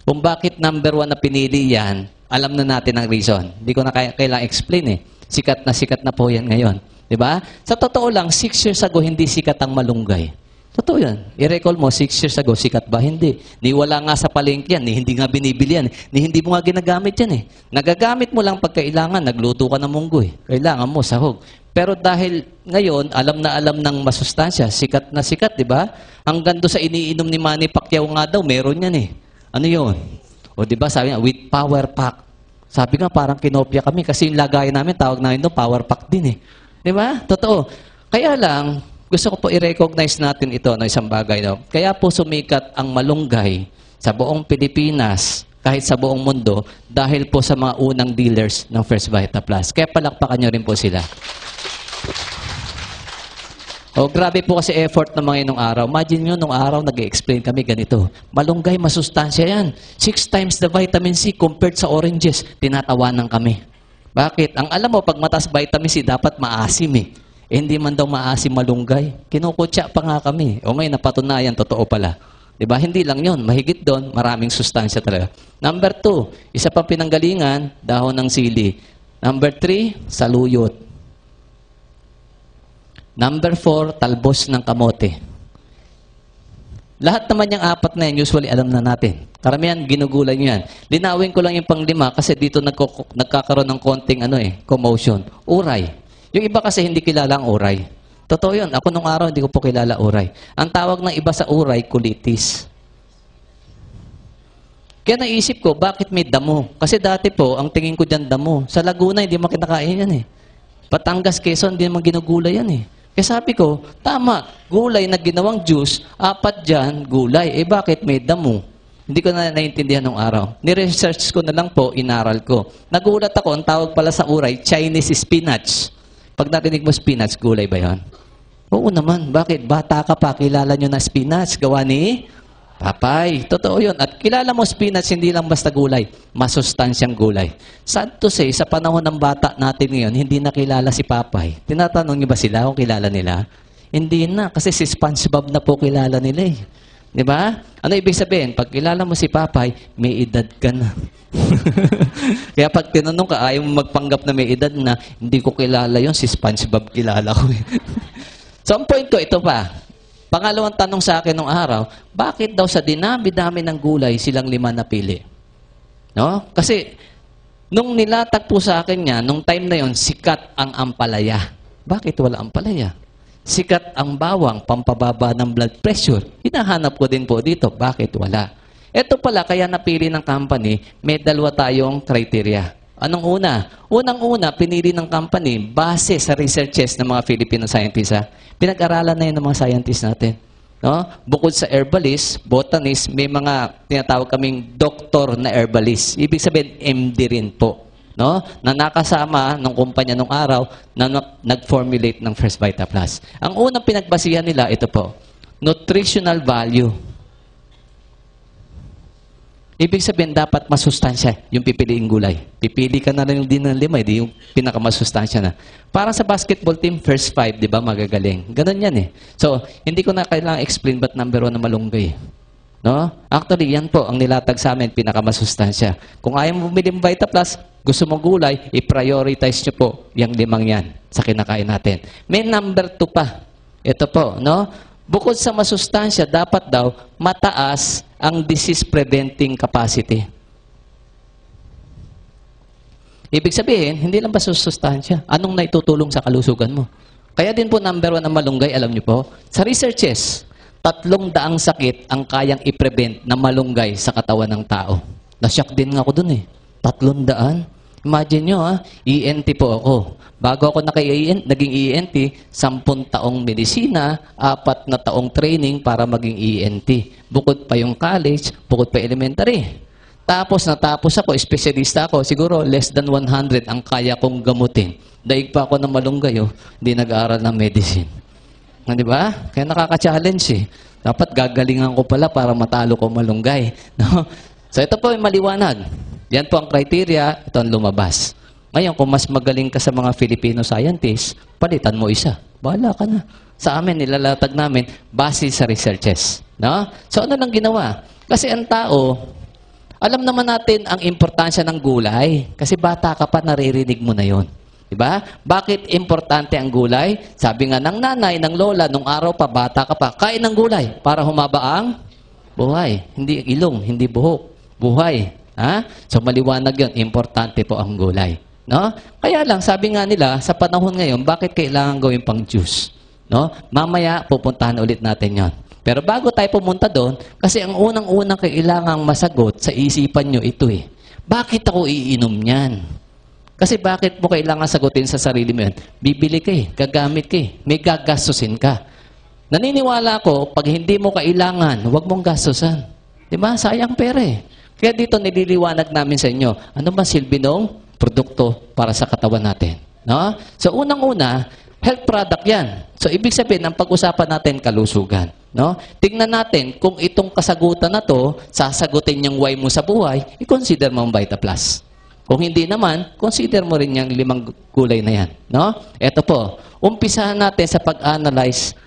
Kung bakit number 1 na pinili yan, alam na natin ang reason. Hindi ko na kailangang explain eh. Sikat na po yan ngayon. Diba? Sa totoo lang, 6 years ago, hindi sikat ang malunggay. Totoo yan. I-recall mo, 6 years ago, sikat ba? Hindi. Ni wala nga sa palengke yan, ni hindi nga binibili yan, ni hindi mo nga ginagamit yan eh. Nagagamit mo lang pag kailangan, nagluto ka ng munggoy. Kailangan mo, sahog. Pero dahil ngayon, alam na alam ng masustansya, sikat na sikat, di ba? Hanggang doon sa iniinom ni Manny Pacquiao nga daw, meron yan eh. Ano yun? O di ba sabi nga, with power pack. Sabi nga parang kinopya kami kasi yung lagayan namin, tawag namin doon, power pack din eh. Di ba? Totoo. Kaya lang, gusto ko po i-recognize natin ito na isang bagay. No? Kaya po sumikat ang malunggay sa buong Pilipinas, kahit sa buong mundo, dahil po sa mga unang dealers ng First Vita Plus. Kaya palakpakan nyo rin po sila. O, grabe po kasi effort ng mga inong araw. Imagine nyo, nung araw, nag-explain kami ganito. Malunggay, masustansya yan. 6 times the vitamin C compared sa oranges. Tinatawanan kami. Bakit? Ang alam mo, pag mataas vitamin C, dapat maasim eh. Hindi man daw maasim malunggay. Kinukutya pa nga kami. O ngayon, napatunayan, totoo pala. Diba? Hindi lang yun. Mahigit doon, maraming sustansya talaga. Number 2, isa pang pinanggalingan, dahon ng sili. Number 3, saluyot. Number 4, talbos ng kamote. Lahat naman yung 4 na yan, usually alam na natin. Karamihan, ginugulay nyo yan. Linawin ko lang yung pang-5 kasi dito nagkakaroon ng konting commotion. Uray. Yung iba kasi hindi kilala ang uray. Totoo yun. Ako nung araw, hindi ko po kilala uray. Ang tawag ng iba sa uray, colitis. Kaya naisip ko, bakit may damo? Kasi dati po, ang tingin ko dyan damo. Sa Laguna, hindi mo kinakain yan eh. Batangas, Quezon, hindi naman ginugulay yan eh. Kaya sabi ko, tama, gulay na ginawang juice, 4 dyan, gulay. Eh bakit may damo? Hindi ko na naintindihan nung araw. Ni-research ko na lang po, inaral ko. Nagulat ako, ang tawag pala sa uray, Chinese spinach. Pag narinig mo spinach, gulay ba yan? Oo naman. Bakit? Bata ka pa, kilala nyo na spinach. Gawa ni Papay. Totoo yun. At kilala mo spinach, hindi lang basta gulay. Masustansyang gulay. Sad to say, sa panahon ng bata natin ngayon, hindi nakilala si Papay. Tinatanong niyo ba sila kung kilala nila? Hindi na. Kasi si SpongeBob na po kilala nila eh. Di ba? Ano ibig sabihin? Pag kilala mo si Papay, may edad ka na. Kaya pag tinanong ka, ayaw mo magpanggap na may edad na, hindi ko kilala yon, si SpongeBob kilala ko. So, ang point ko, ito pa. Pangalawang tanong sa akin nung araw, bakit daw sa dinami-dami ng gulay silang 5 napili? No? Kasi, nung nilatag po sa akin niya, nung time na yon, sikat ang ampalaya. Bakit wala ampalaya? Sikat ang bawang, pampababa ng blood pressure. Hinahanap ko din po dito, bakit wala? Ito pala, kaya napili ng company, may 2 tayong criteria. Anong una? Unang-una, pinili ng company base sa researches ng mga Filipino scientists. Pinag-aralan na yun ng mga scientists natin. No? Bukod sa herbalist, botanist, may mga tinatawag kaming doktor na herbalist. Ibig sabihin, MD rin po. No? Na nakasama ng kumpanya nung araw na nag-formulate ng First Vita Plus. Ang unang pinagbasihan nila, ito po, nutritional value. Ibig sabihin, dapat masustansya yung pipiliing gulay. Pipili ka na lang yung din ng 5, hindi yung pinakamasustansya na. Para sa basketball team, first 5, di ba, magagaling. Ganun yan eh. So, hindi ko na kailangan explain ba't number 1 na malunggay. No? Actually, yan po ang nilatag sa amin, pinakamasustansya. Kung ayaw mo bumili ng Vita Plus, gusto mong gulay, i-prioritize nyo po yung 5 yan sa kinakain natin. May number 2 pa. Ito po, no? Bukod sa masustansya, dapat daw mataas ang disease-preventing capacity. Ibig sabihin, hindi lang ba sustansya? Anong naitutulong sa kalusugan mo? Kaya din po number 1 ang malunggay, alam niyo po, sa researches, 300 sakit ang kayang i-prevent na malunggay sa katawan ng tao. Nashock din nga ako dun eh. 300? Imagine nyo ENT po ako. Bago ako naging ENT, 10 taong medisina, 4 na taong training para maging ENT. Bukod pa yung college, bukod pa elementary. Tapos natapos ako, espesyalista ako, siguro less than 100 ang kaya kong gamutin. Daig pa ako ng malunggay, hindi nag-aaral ng medicine. Di ba? Kaya nakaka-challenge eh. Dapat gagalingan ko pala para matalo ko malunggay. No? So ito po yung maliwanag. Yan po ang criteria, ito ang lumabas. Ngayon, kung mas magaling ka sa mga Filipino scientists, palitan mo isa. Bahala ka na. Sa amin, nilalatag namin, base sa researches. No? So, ano lang ginawa? Kasi ang tao, alam naman natin ang importansya ng gulay. Kasi bata ka pa, naririnig mo na yon. Diba? Bakit importante ang gulay? Sabi nga ng nanay, ng lola, nung araw pa, bata ka pa, kain ng gulay para humaba ang buhay. Hindi ilong, hindi buhok. Buhay. So maliwanag yun, importante po ang gulay. No? Kaya lang, sabi nga nila, sa panahon ngayon, bakit kailangan gawin pang juice? No? Mamaya, pupuntahan ulit natin yon. Pero bago tayo pumunta doon, kasi ang unang-unang kailangang masagot sa isipan nyo ito eh. Bakit ako iinom niyan? Kasi bakit mo kailangan sagutin sa sarili mo yan? Bibili ka eh, gagamit ka eh, may gagastusin ka. Naniniwala ko, pag hindi mo kailangan, huwag mong gastusan. Diba? Sayang pera eh. Kaya dito nililiwanag namin sa inyo, ano ba silbi ng produkto para sa katawan natin? No? So unang-una, health product yan. So ibig sabihin, ang pag-usapan natin, kalusugan. No? Tingnan natin kung itong kasagutan na to, sasagutin yung why mo sa buhay, i-consider mo ang Vita Plus. Kung hindi naman, consider mo rin yung 5 gulay na yan. No? Ito po, umpisahan natin sa pag-analyze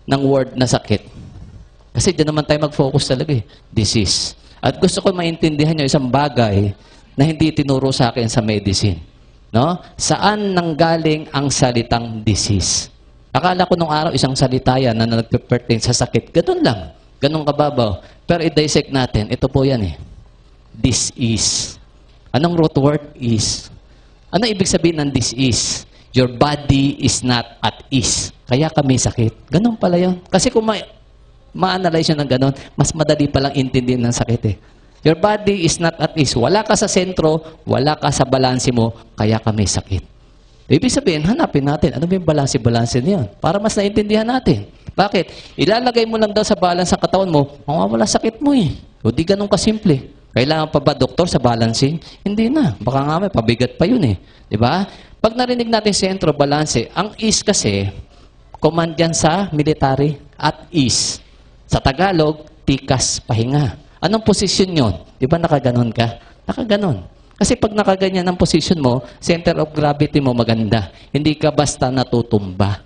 ng word na sakit. Kasi dyan naman tayo mag-focus talaga eh. Disease. At gusto ko maintindihan nyo isang bagay na hindi tinuro sa akin sa medicine. No? Saan nanggaling ang salitang disease? Akala ko nung araw isang salita yan na nagpe-pertain sa sakit. Ganun lang. Ganun kababaw. Pero i-dissect natin. Ito po yan eh. This is. Anong root word is? Ano ibig sabihin ng this is? Your body is not at ease. Kaya kami sakit. Ganun pala yun. Kasi kung ma-analyze yun ng ganun, mas madali palang intindihin ng sakit eh. Your body is not at ease. Wala ka sa sentro, wala ka sa balanse mo, kaya kami sakit. Ibig sabihin, hanapin natin, ano ba yung balanse niyon? Para mas naintindihan natin. Bakit? Ilalagay mo lang daw sa balance ang katawan mo, mawawala sakit mo eh. O di ganun kasimple. Kailangan pa ba doktor sa balancing? Hindi na. Baka nga may pabigat pa yun eh. Diba? Pag narinig natin sentro, balanse, ang is kasi, command yan sa military at is. Sa Tagalog, tikas, pahinga. Anong posisyon yun? Di ba nakaganon ka? Nakaganon. Kasi pag nakaganyan ang posisyon mo, center of gravity mo maganda. Hindi ka basta natutumba.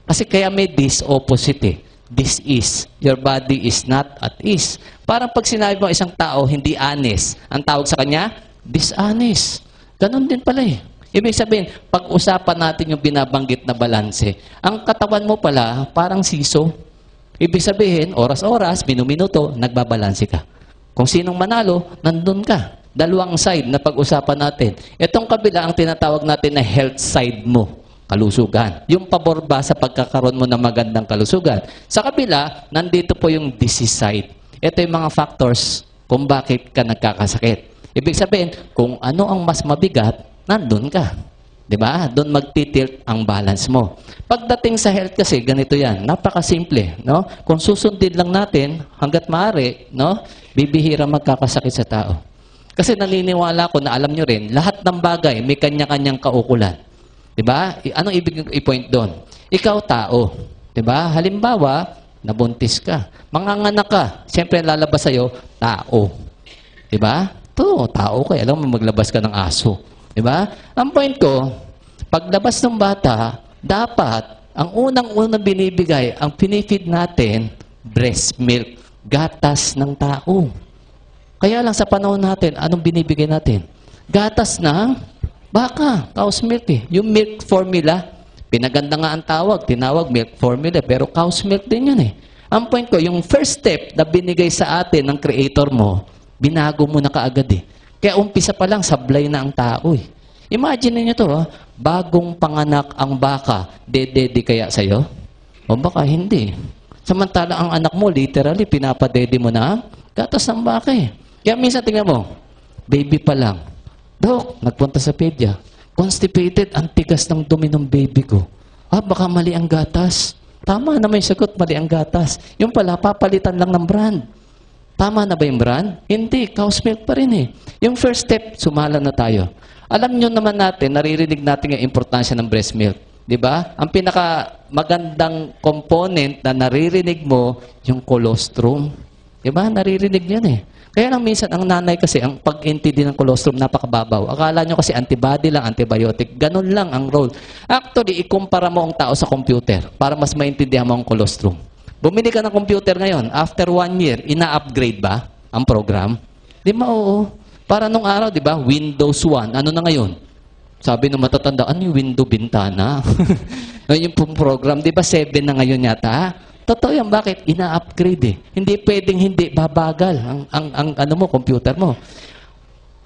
Kasi kaya may this opposite eh. This is. Your body is not at ease. Parang pag sinabi mo isang tao, hindi honest. Ang tawag sa kanya, dishonest. Ganon din pala eh. Ibig sabihin, pag-usapan natin yung binabanggit na balanse, ang katawan mo pala, parang siso. Ibig sabihin, oras-oras, minuminuto, nagbabalanse ka. Kung sinong manalo, nandun ka. Dalawang side na pag-usapan natin. Itong kabila, ang tinatawag natin na health side mo, kalusugan. Yung pabor ba sa pagkakaroon mo ng magandang kalusugan. Sa kabila, nandito po yung disease side. Ito yung mga factors kung bakit ka nagkakasakit. Ibig sabihin, kung ano ang mas mabigat, nandun ka. Diba? Doon magtitilt ang balance mo. Pagdating sa health kasi, ganito yan. Napakasimple. No? Kung susundin lang natin, hanggat maaari, no? Bibihira magkakasakit sa tao. Kasi naniniwala ko na alam nyo rin, lahat ng bagay may kanya-kanyang kaukulan. Diba? Anong ibig i-point doon? Ikaw tao. Diba? Halimbawa, nabuntis ka. Manganganak ka. Siyempre, lalabas sa'yo, tao. Diba? Ito, tao ka. Alam mo, maglabas ka ng aso. Diba? Ang point ko, paglabas ng bata, dapat, ang unang-unang binibigay, ang pinifeed natin, breast milk, gatas ng tao. Kaya lang sa panahon natin, anong binibigay natin? Gatas ng baka, cow's milk eh. Yung milk formula, pinaganda nga ang tawag, tinawag milk formula, pero cow's milk din yun eh. Ang point ko, yung first step na binigay sa atin ng creator mo, binago mo na kaagad eh. Kaya umpisa pa lang, sablay na ang tao eh. Imagine niyo to, bagong panganak ang baka, dedede kaya sa'yo? O baka hindi. Samantala ang anak mo, literally, pinapadede mo na gatas ng baka eh. Kaya minsan tingnan mo, baby pa lang. Dok, nagpunta sa pedya. Constipated, ang tigas ng dumi ng baby ko. Baka mali ang gatas. Tama na may sagot, mali ang gatas. Yung pala, papalitan lang ng brand. Tama na ba yung brand? Hindi, cow's milk pa rin eh. Yung first step, sumala na tayo. Alam nyo naman natin, naririnig natin yung importansya ng breast milk. Diba? Ang pinaka magandang component na naririnig mo, yung colostrum. Diba? Naririnig yan eh. Kaya lang minsan, ang nanay kasi, ang pag-intindi ng colostrum, napakababaw. Akala nyo kasi antibody lang, antibiotic. Ganun lang ang role. Actually, ikumpara mo ang tao sa computer para mas maintindihan mo ang colostrum. Bumili ka ng computer ngayon, after 1 year, ina-upgrade ba ang program? Di ba, oo. Para nung araw, di ba, Windows 1, ano na ngayon? Sabi ng matatanda, ano yung window bintana? yung program, di ba, 7 na ngayon yata? Totoo yan, bakit? Ina-upgrade eh. Hindi pwedeng hindi, babagal ang ano mo, computer mo.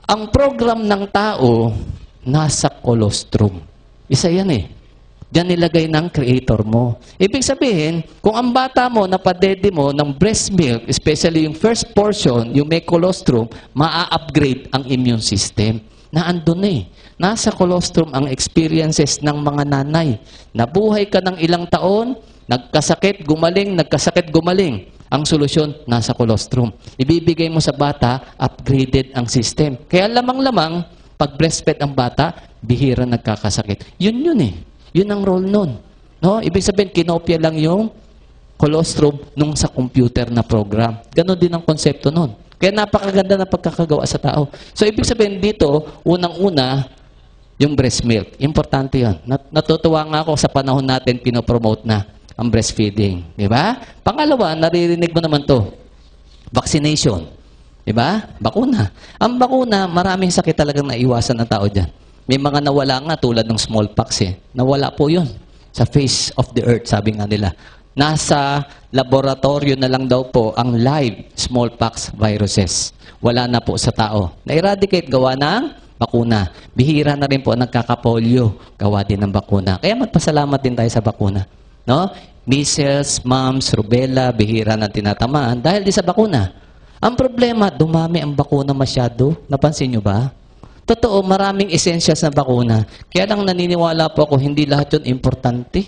Ang program ng tao, nasa colostrum. Isa yan eh. Diyan nilagay ng creator mo. Ibig sabihin, kung ang bata mo, napadede mo ng breast milk, especially yung first portion, yung may colostrum, maa-upgrade ang immune system. Naandun eh. Nasa colostrum ang experiences ng mga nanay. Nabuhay ka ng ilang taon, nagkasakit, gumaling, nagkasakit, gumaling. Ang solusyon, nasa colostrum. Ibibigay mo sa bata, upgraded ang system. Kaya lamang-lamang, pag breastfed ang bata, bihira nagkakasakit. Yun eh. Yun ang role nun. No? Ibig sabihin, kinopya lang yung colostrum nung sa computer na program. Ganon din ang konsepto nun. Kaya napakaganda na pagkakagawa sa tao. So, ibig sabihin dito, unang-una, yung breast milk. Importante yun. Natutuwa nga ako sa panahon natin, pinopromote na ang breastfeeding. Di ba? Pangalawa, naririnig mo naman to. Vaccination. Di ba? Bakuna. Ang bakuna, maraming sakit talagang naiwasan ng tao dyan. May mga nawala nga tulad ng smallpox eh. Nawala po yun sa face of the earth, sabi nga nila. Nasa laboratorio na lang daw po ang live smallpox viruses. Wala na po sa tao. Na-eradicate gawa ng bakuna. Bihira na rin po nagkakapolio. Gawa din ng bakuna. Kaya magpasalamat din tayo sa bakuna. No? Measles, mumps, rubella, bihira na tinatamaan dahil di sa bakuna. Ang problema, dumami ang bakuna masyado. Napansin nyo ba? Totoo, maraming essentials na bakuna. Kaya lang naniniwala po ako, hindi lahat yun importante.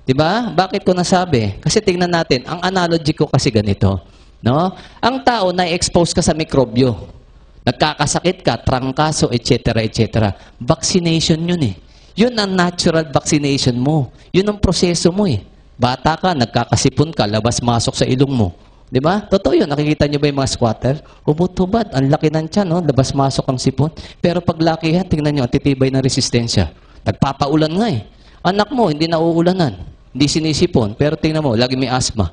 Diba? Bakit ko nasabi? Kasi tingnan natin, ang analogy ko kasi ganito. No? Ang tao, na-expose ka sa mikrobyo. Nagkakasakit ka, trangkaso, etc. etc. Vaccination yun eh. Yun ang natural vaccination mo. Yun ang proseso mo eh. Bata ka, nagkakasipon ka, labas-masok sa ilong mo. Di ba? Totoo yun. Nakikita niyo ba yung mga squatter? Hubot-hubad. Ang laki ng tiyan, no? Labas-masok ang sipon. Pero pag lakihan, tingnan niyo, ang titibay ng resistensya. Nagpapaulan nga eh. Anak mo, hindi nauulanan. Hindi sinisipon. Pero tingnan mo, lagi may asthma.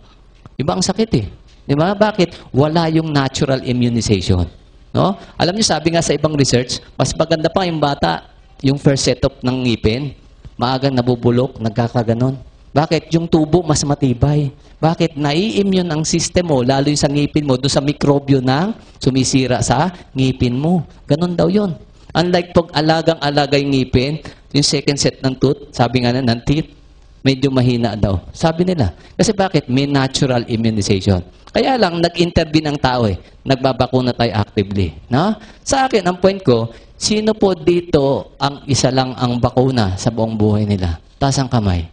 Iba ang sakit eh. Di ba? Bakit? Wala yung natural immunization. No? Alam niyo, sabi nga sa ibang research, mas maganda pa yung bata, yung first setup ng ngipin, maagang nabubulok, nagkakaganon. Bakit? Yung tubo mas matibay. Bakit? Nai-immune ang system mo, lalo yung sa ngipin mo, doon sa mikrobyo na sumisira sa ngipin mo. Ganon daw yun. Unlike pag alagang-alaga yung ngipin, yung second set ng tooth, sabi nga na, ng teeth, medyo mahina daw. Sabi nila. Kasi bakit? May natural immunization. Kaya lang, nag-intervene ang tao eh. Nagbabakuna tayo actively. No? Sa akin, ang point ko, sino po dito ang isa lang ang bakuna sa buong buhay nila? Taas ang kamay.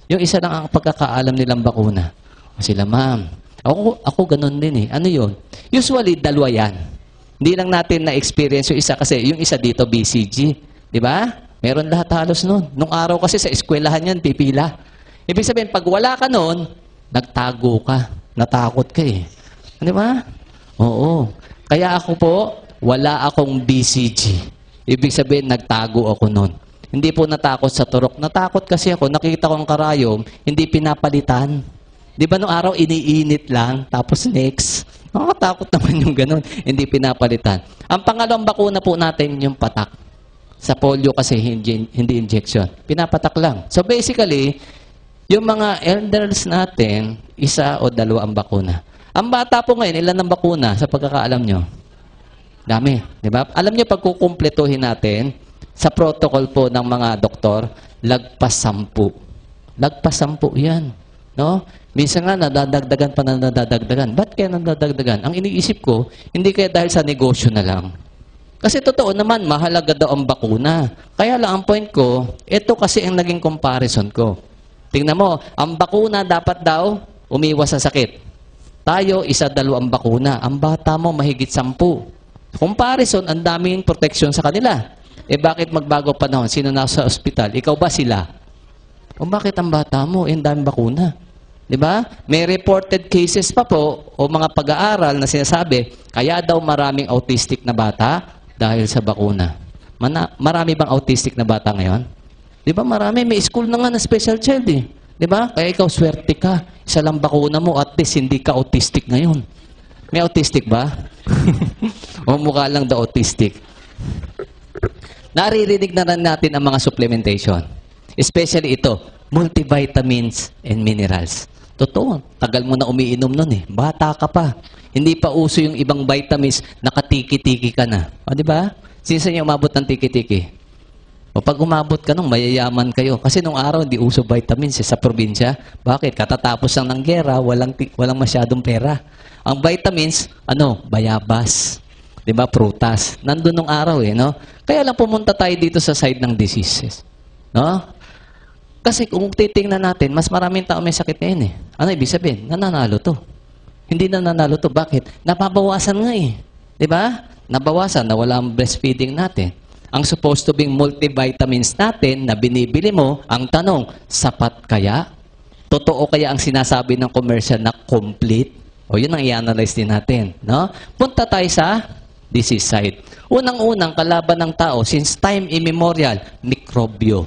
Yung isa lang ang pagkakaalam nilang bakuna. O sila, ma'am. Ako ganun din eh. Ano yun? Usually, dalawa yan. Hindi lang natin na-experience yung isa kasi yung isa dito, BCG. Di ba? Meron lahat halos nun. Nung araw kasi sa eskwelahan yan, pipila. Ibig sabihin, pag wala ka nun, nagtago ka. Natakot ka eh. Di ba? Oo. Kaya ako po, wala akong BCG. Ibig sabihin, nagtago ako nun. Hindi po natakot sa turok. Natakot kasi ako, nakita ko ang karayom, hindi pinapalitan. Di ba nung araw, iniinit lang, tapos next. Nakakatakot naman yung ganun. Hindi pinapalitan. Ang pangalawang bakuna po natin, yung patak. Sa polio kasi, hindi injection. Pinapatak lang. So basically, yung mga elders natin, isa o dalawa ang bakuna. Ang bata po ngayon, ilan ang bakuna sa pagkakaalam nyo? Dami. Di ba? Alam nyo, pag kukumpletuhin natin, sa protocol po ng mga doktor, lagpas 10. Lagpas 10 yan. No? Minsan nga, nadadagdagan pa na nadadagdagan. Ba't kaya nadadagdagan? Ang iniisip ko, hindi kaya dahil sa negosyo na lang. Kasi totoo naman, mahalaga daw ang bakuna. Kaya lang ang point ko, ito kasi ang naging comparison ko. Tingnan mo, ang bakuna dapat daw umiwas sa sakit. Tayo, 1-2 ang bakuna. Ang bata mo, mahigit 10. Comparison, ang daming protection sa kanila. Eh bakit magbago panahon? Sino nasa ospital? Ikaw ba sila? O bakit ang bata mo? Eh, ang daming bakuna. Di ba? May reported cases pa po o mga pag-aaral na sinasabi, kaya daw maraming autistic na bata dahil sa bakuna. Marami bang autistic na bata ngayon? Di ba marami? May school na nga na special child eh. Di ba? Kaya ikaw swerte ka. Isa lang bakuna mo at least hindi ka autistic ngayon. May autistic ba? O mukha lang daw autistic. Naririnig na rin natin ang mga supplementation. Especially ito, multivitamins and minerals. Totoo, tagal mo na umiinom nun eh. Bata ka pa. Hindi pa uso yung ibang vitamins, nakatiki-tiki ka na. O, di ba? Sino sa inyo umabot ng tiki-tiki? O pag umabot ka nung mayayaman kayo. Kasi nung araw, hindi uso vitamins sa probinsya. Bakit? Katatapos lang ng gera, walang masyadong pera. Ang vitamins, bayabas. Diba? Prutas. Nandun nung araw no? Kaya lang pumunta tayo dito sa side ng diseases. No? Kasi kung titingnan natin, mas maraming tao may sakit ngayon Ano ibig sabihin? Nananalo to. Hindi nananalo to. Bakit? Napabawasan nga Diba? Nabawasan, nawala ang breastfeeding natin. Ang supposed to be multivitamins natin na binibili mo, ang tanong, sapat kaya? Totoo kaya ang sinasabi ng commercial na complete? O yun ang i-analyze din natin. No? Punta tayo sa disease side. Unang-unang kalaban ng tao, since time immemorial, mikrobyo,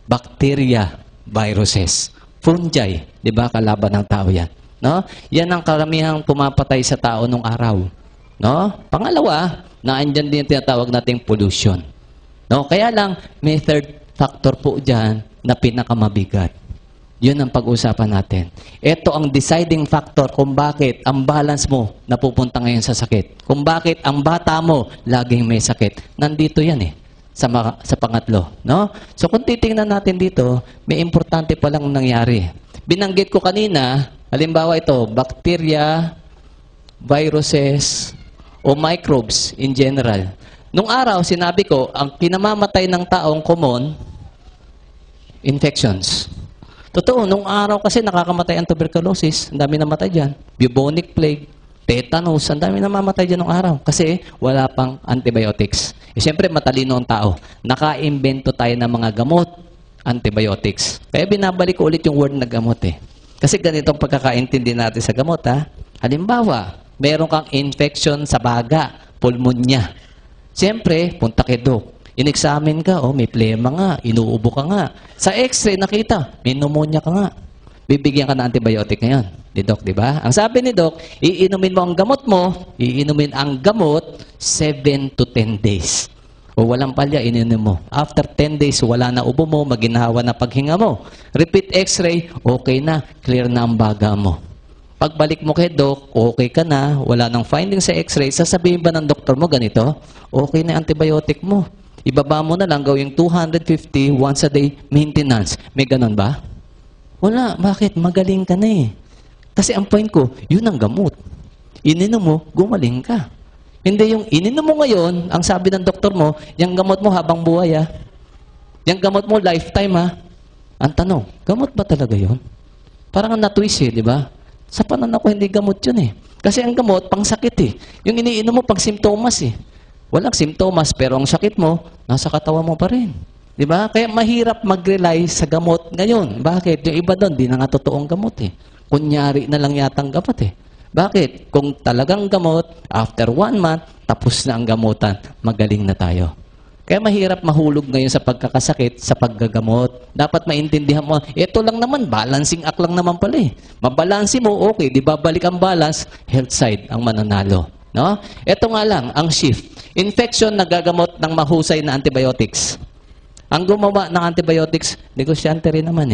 bacteria, viruses, fungi. Di ba? Kalaban ng tao yan. No? Yan ang karamihang pumapatay sa tao nung araw. No? Pangalawa, naandyan din yung tinatawag nating pollution. No? Kaya lang, may third factor po dyan na pinakamabigat. Yun ang pag-usapan natin. Ito ang deciding factor kung bakit ang balance mo napupunta ngayon sa sakit. Kung bakit ang bata mo laging may sakit. Nandito yan sa pangatlo. No? So kung titingnan natin dito, may importante palang nangyari. Binanggit ko kanina, halimbawa ito, bacteria, viruses, o microbes in general. Nung araw, sinabi ko, ang kinamamatay ng taong common, infections. Totoo, nung araw kasi nakakamatay ang tuberculosis, ang dami namatay dyan. Bubonic plague, tetanus, ang dami namamatay dyan nung araw. Kasi wala pang antibiotics. Siyempre, matalino ang tao. Naka-imbento tayo ng mga gamot, antibiotics. Kaya binabalik ko ulit yung word na gamot Kasi ganitong pagkakaintindi natin sa gamot Halimbawa, meron kang infection sa baga, pulmonya. Siyempre, punta kay doc. In-examine ka, may plema nga, inuubo ka nga. Sa x-ray, nakita, may pneumonia ka nga. Bibigyan ka ng antibiotic ngayon. Ni doc, di ba? Ang sabi ni doc, iinumin mo ang gamot mo, iinumin ang gamot 7 to 10 days. O walang palya, ininom mo. After 10 days, wala na ubo mo, maginhawa na paghinga mo. Repeat x-ray, okay na, clear na ang baga mo. Pagbalik mo kay doc, okay ka na, wala nang finding sa x-ray, sasabihin ba ng doktor mo ganito? Okay na antibiotic mo. Ibaba mo na lang, gawing 250 once a day maintenance. May ganun ba? Wala. Bakit? Magaling ka na Kasi ang point ko, yun ang gamot. Ininom mo, gumaling ka. Hindi yung ininom mo ngayon, ang sabi ng doktor mo, yung gamot mo habang buhay Yung gamot mo lifetime Ang tanong, gamot ba talaga yun? Parang na-twist di ba? Sa panan ako, hindi gamot yun Kasi ang gamot, pang sakit Yung iniinom mo, pang simptomas Walang simptomas, pero ang sakit mo, nasa katawan mo pa rin. Di ba? Kaya mahirap mag-rely sa gamot ngayon. Bakit? Yung iba doon, di na nga totoong gamot Kunyari na lang yatang gamot Bakit? Kung talagang gamot, after 1 month, tapos na ang gamutan, magaling na tayo. Kaya mahirap mahulog ngayon sa pagkakasakit, sa paggagamot. Dapat maintindihan mo, ito lang naman, balancing act lang naman pala Mabalansi mo, okay, di ba balik ang balance, health side ang mananalo. No? Ito nga lang, ang shift. Infection, nagagamot ng mahusay na antibiotics. Ang gumawa ng antibiotics, negosyante rin naman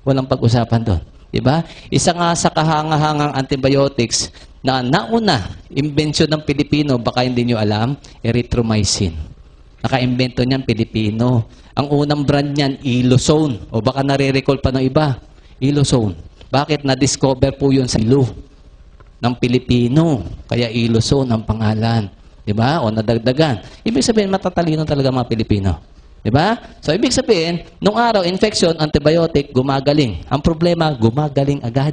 Walang pag-usapan doon. Diba? Isa nga sa kahangahangang antibiotics na nauna, imbensyon ng Pilipino, baka hindi nyo alam, erythromycin. Naka-imbento niyan Pilipino. Ang unang brand niyan, Ilozone. O baka nare-recall pa ng iba. Ilozone. Bakit? Na-discover po yun sa ilo ng Pilipino. Kaya Ilozone ang pangalan. Diba? O nadagdagan. Ibig sabihin, matatalino talaga mga Pilipino. Diba? So, ibig sabihin, nung araw, infection, antibiotic, gumagaling. Ang problema, gumagaling agad.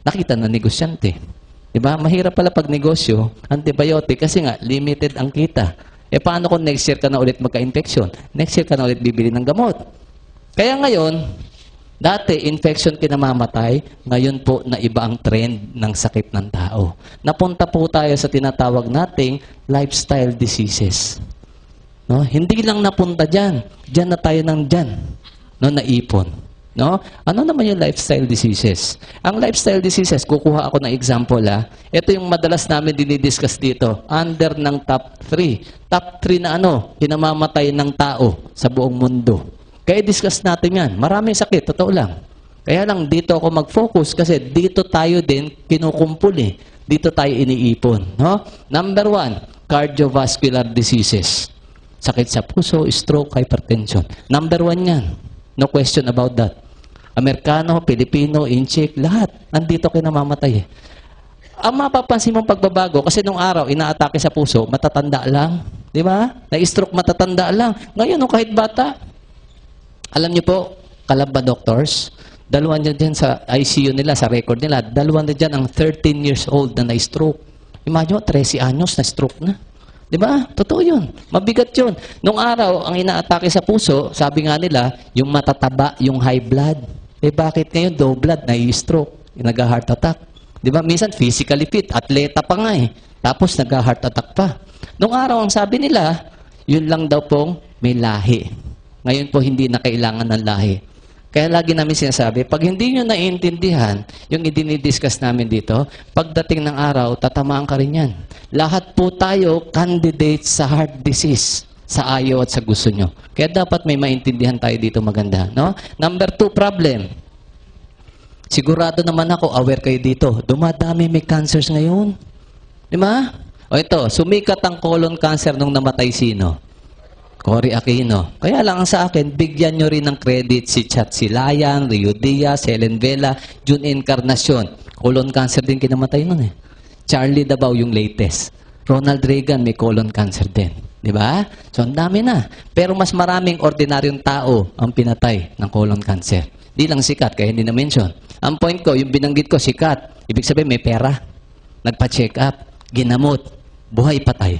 Nakita na negosyante. Diba? Mahirap pala pag negosyo, antibiotic, kasi nga, limited ang kita. Paano kung next year ka na ulit magka-infection? Next year ka na ulit bibili ng gamot. Kaya ngayon, dati, infection kinamamatay, ngayon po na iba ang trend ng sakit ng tao. Napunta po tayo sa tinatawag nating lifestyle diseases. No? Hindi lang napunta dyan. Dyan na tayo ng dyan. No? Naipon. No? Ano naman yung lifestyle diseases? Ang lifestyle diseases, kukuha ako ng example. Ito yung madalas namin dinidiscuss dito. Under ng top 3. Top 3 na kinamamatay ng tao sa buong mundo. Kaya discuss natin yan. Maraming sakit, totoo lang. Kaya lang dito ako mag-focus kasi dito tayo din kinukumpul Dito tayo iniipon. No? Number 1, cardiovascular diseases. Sakit sa puso, stroke, hypertension. Number 1 yan. No question about that. Amerikano, Pilipino, Inchik, lahat. Nandito kayo namamatay eh. Ang mapapansin mong pagbabago, kasi nung araw, inaatake sa puso, matatanda lang. Di ba? Na-stroke, matatanda lang. Ngayon, no, kahit bata. Alam niyo po, Kalamba doctors, dalawa na dyan sa ICU nila, sa record nila, dalawa na dyan ang 13 years old na na-stroke. Imagine mo, 13 anyos na-stroke na. Di ba? Totoo yun. Mabigat yun. Nung araw, ang inaatake sa puso, sabi nga nila, yung matataba, yung high blood. Eh bakit ngayon low blood, nai-stroke, nag-heart attack? Di ba? Minsan physically fit, atleta pa nga eh. Tapos nag-heart attack pa. Nung araw, ang sabi nila, yun lang daw pong may lahi. Ngayon po, hindi na kailangan ng lahi. Kaya lagi namin sinasabi, pag hindi nyo naiintindihan yung idinidiscuss namin dito, pagdating ng araw, tatamaan ka rin yan. Lahat po tayo candidate sa heart disease, sa ayaw at sa gusto nyo. Kaya dapat may maintindihan tayo dito maganda. No? Number 2 problem. Sigurado naman ako, aware kayo dito. Dumadami may cancers ngayon. Di ba? O ito, sumikat ang colon cancer nung namatay sino? Cory Aquino. Kaya lang ang sa akin, bigyan nyo rin ng credit si Chat Silayan, Rio Diaz, Helen Vela, June Encarnacion. Colon cancer din kinamatay nun eh. Charlie Dabao yung latest. Ronald Reagan may colon cancer din. Di ba? So, ang dami na. Pero mas maraming ordinaryong tao ang pinatay ng colon cancer. Di lang sikat, kaya hindi na-mention. Ang point ko, yung binanggit ko, sikat. Ibig sabihin, may pera. Nagpa-check up. Ginamot. Buhay patay.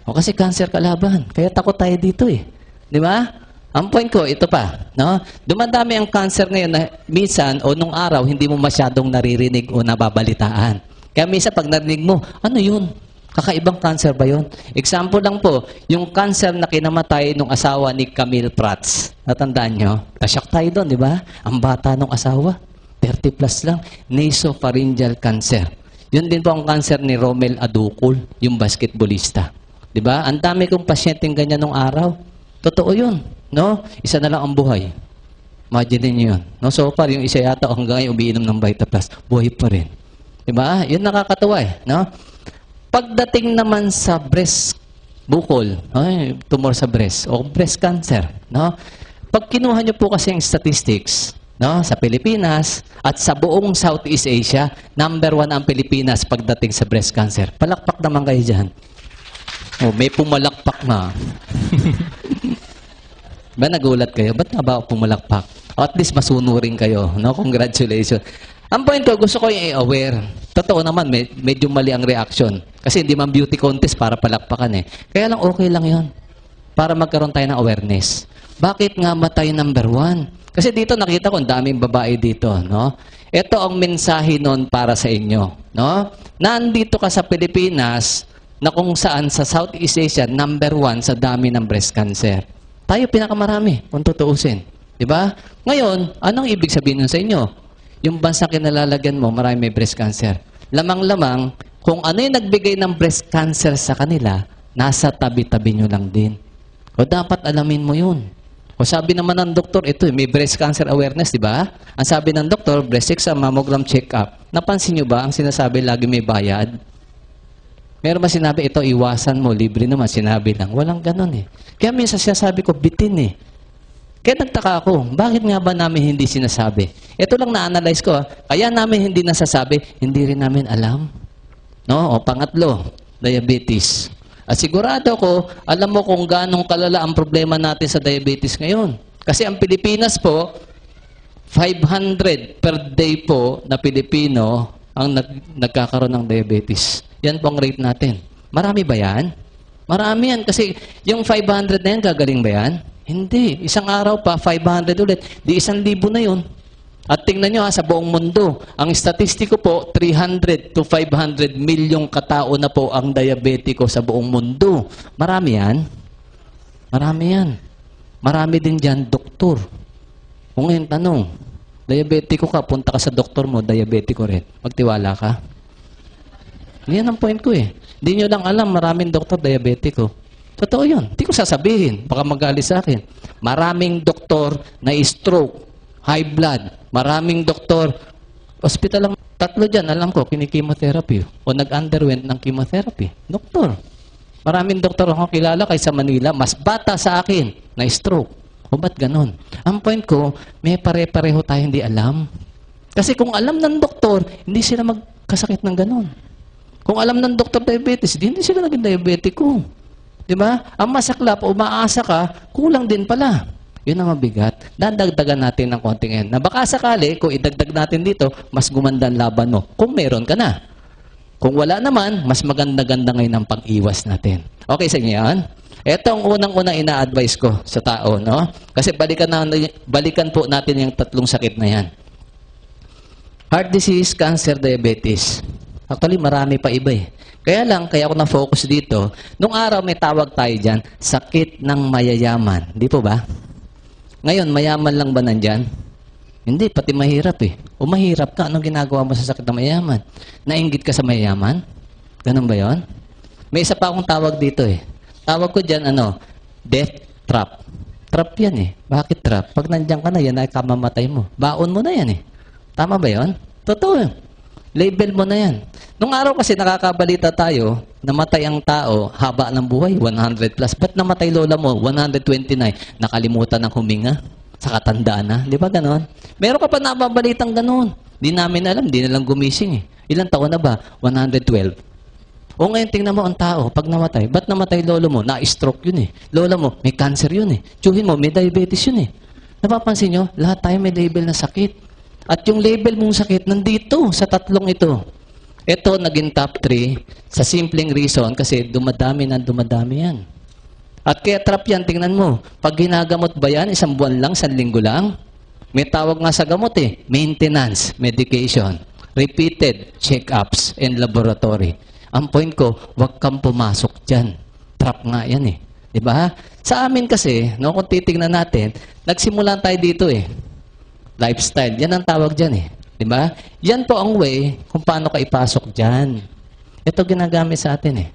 O kasi cancer kalaban. Kaya takot tayo dito eh. Di ba? Ang point ko, ito pa. No? Dumadami ang cancer ngayon na minsan o nung araw, hindi mo masyadong naririnig o nababalitaan. Kaya minsan pag narinig mo, ano yun? Kakaibang cancer ba yun? Example lang po, yung cancer na kinamatay ng asawa ni Camille Prats. Natandaan nyo? Nasyak tayo doon, di ba? Ang bata ng asawa, 30 plus lang, nasopharyngeal cancer. Yun din po ang cancer ni Romel Aducul, yung basketballista. Di ba? Ang dami kong pasyenteng ganyan nung araw. Totoo yun. No? Isa na lang ang buhay. Imagine niyo yun. No? So far, yung isa yata hanggang ngayon umiinom ng Vita Plus, buhay pa rin. Di ba? Yun nakakatawa eh. No? Pagdating naman sa breast bukol, tumor sa breast, o breast cancer, no? Pag kinuha niyo po kasi yung statistics, no? Sa Pilipinas at sa buong Southeast Asia, number 1 ang Pilipinas pagdating sa breast cancer. Palakpak naman kayo dyan. Oh, may pumalakpak na. Ba nagulat kayo? Ba't nga ba pumalakpak? O at least masunurin kayo. No? Congratulations. Ang point ko, gusto ko yung i-aware. Totoo naman, medyo mali ang reaction. Kasi hindi man beauty contest para palakpakan eh. Kaya lang okay lang yon para magkaroon tayo ng awareness. Bakit nga matay number 1? Kasi dito nakita ko, ang daming babae dito. No? Ito ang mensahe nun para sa inyo. No? Nandito ka sa Pilipinas, na kung saan sa Southeast Asia, number 1 sa dami ng breast cancer. Tayo pinakamarami, kung tutuusin. Diba? Ngayon, anong ibig sabihin nun sa inyo? Yung bansa kinalalagyan mo, marami may breast cancer. Lamang-lamang, kung ano yung nagbigay ng breast cancer sa kanila, nasa tabi-tabi nyo lang din. O dapat alamin mo yun. O sabi naman ng doktor, ito may breast cancer awareness, di ba? Ang sabi ng doktor, breast exam, mammogram check-up. Napansin nyo ba, ang sinasabi lagi may bayad? Meron ba sinabi, ito iwasan mo, libre naman, sinabi lang. Walang ganun eh. Kaya minsan sinasabi ko, bitin eh. Kaya nagtaka ako, bakit nga ba namin hindi sinasabi? Ito lang na-analyze ko, kaya namin hindi nasasabi, hindi rin namin alam. No? O pangatlo, diabetes. At sigurado ko, alam mo kung ganong kalala ang problema natin sa diabetes ngayon. Kasi ang Pilipinas po, 500 per day po na Pilipino ang nagkakaroon ng diabetes. Yan po ang rate natin. Marami ba yan? Marami yan. Kasi yung 500 na yan, gagaling ba yan? Hindi. Isang araw pa, 500 ulit. Di 1,000 na yun. At tingnan nyo sa buong mundo, ang statistiko po, 300 to 500 milyong katao na po ang diabetiko sa buong mundo. Marami yan. Marami yan. Marami din dyan, doktor. Kung ngayon tanong, diabetiko ka, punta ka sa doktor mo, diabetiko rin. Magtiwala ka. Yan ang point ko eh. Hindi nyo lang alam, maraming doktor diabetiko. Totoo yun. Hindi ko sasabihin. Baka magalit sa akin. Maraming doktor na stroke, high blood. Maraming doktor, hospital lang. 3 dyan, alam ko, kinikimotherapy. O nag-underwent ng chemotherapy. Doktor. Maraming doktor akong kilala kaysa Manila, mas bata sa akin na stroke. O ba't ganun? Ang point ko, may pare-pareho tayo hindi alam. Kasi kung alam ng doktor, hindi sila magkasakit ng ganun. Kung alam ng doktor diabetes, hindi sila naging diabetiko. Di ba? Ang masaklap, umaasa ka, kulang din pala. Yun ang mabigat. Dadagdagan natin ng konting yan. Na baka sakali, kung idagdag natin dito, mas gumanda ang laban mo. Kung meron ka na. Kung wala naman, mas maganda-ganda ngayon ang pag-iwas natin. Okay sa inyo yan? Ito ang unang-unang ina-advise ko sa tao, no? Kasi balikan po natin yung tatlong sakit na yan. Heart disease, cancer, diabetes. Actually, marami pa iba eh. Kaya ako na-focus dito. Nung araw may tawag tayo dyan, sakit ng mayayaman. Di po ba? Ngayon, mayaman lang ba nandyan? Hindi, pati mahirap eh. O mahirap ka, anong ginagawa mo sa sakit ng mayayaman? Nainggit ka sa mayayaman? Ganun ba yon? May isa pa akong tawag dito eh. Tawag ko dyan, death trap. Trap yan eh. Bakit trap? Pag nandiyan ka na, yan ay kamamatay mo. Baon mo na yan eh. Tama ba yon? Totoo yun. Label mo na yan. Nung araw kasi nakakabalita tayo, namatay ang tao, haba ng buhay, 100 plus. Ba't namatay lola mo? 129. Nakalimutan ng huminga. Sa katandaan na. Di ba ganon? Meron ka pa nababalitang ganon. Di namin alam, di nalang gumising eh. Ilang taon na ba? 112. O ngayon, tingnan mo ang tao, pag namatay, ba't namatay lolo mo? Na-stroke yun eh. Lola mo, may cancer yun eh. Tiyuhin mo, may diabetes yun eh. Napapansin nyo, lahat tayo may label na sakit. At yung label mong sakit, nandito sa tatlong ito. Ito, naging top 3 sa simpleng reason kasi dumadami yan. At kaya trap yan, tingnan mo. Pag ginagamot ba yan, 1 buwan lang, 1 linggo lang? May tawag nga sa gamot eh, maintenance, medication, repeated check-ups, and laboratory. Ang point ko, huwag kang pumasok dyan. Trap nga yan eh. Diba? Sa amin kasi, no, kung titignan natin, nagsimula tayo dito eh. Lifestyle. Yan ang tawag dyan eh. Diba? Yan po ang way kung paano ka ipasok dyan. Ito ginagamit sa atin eh.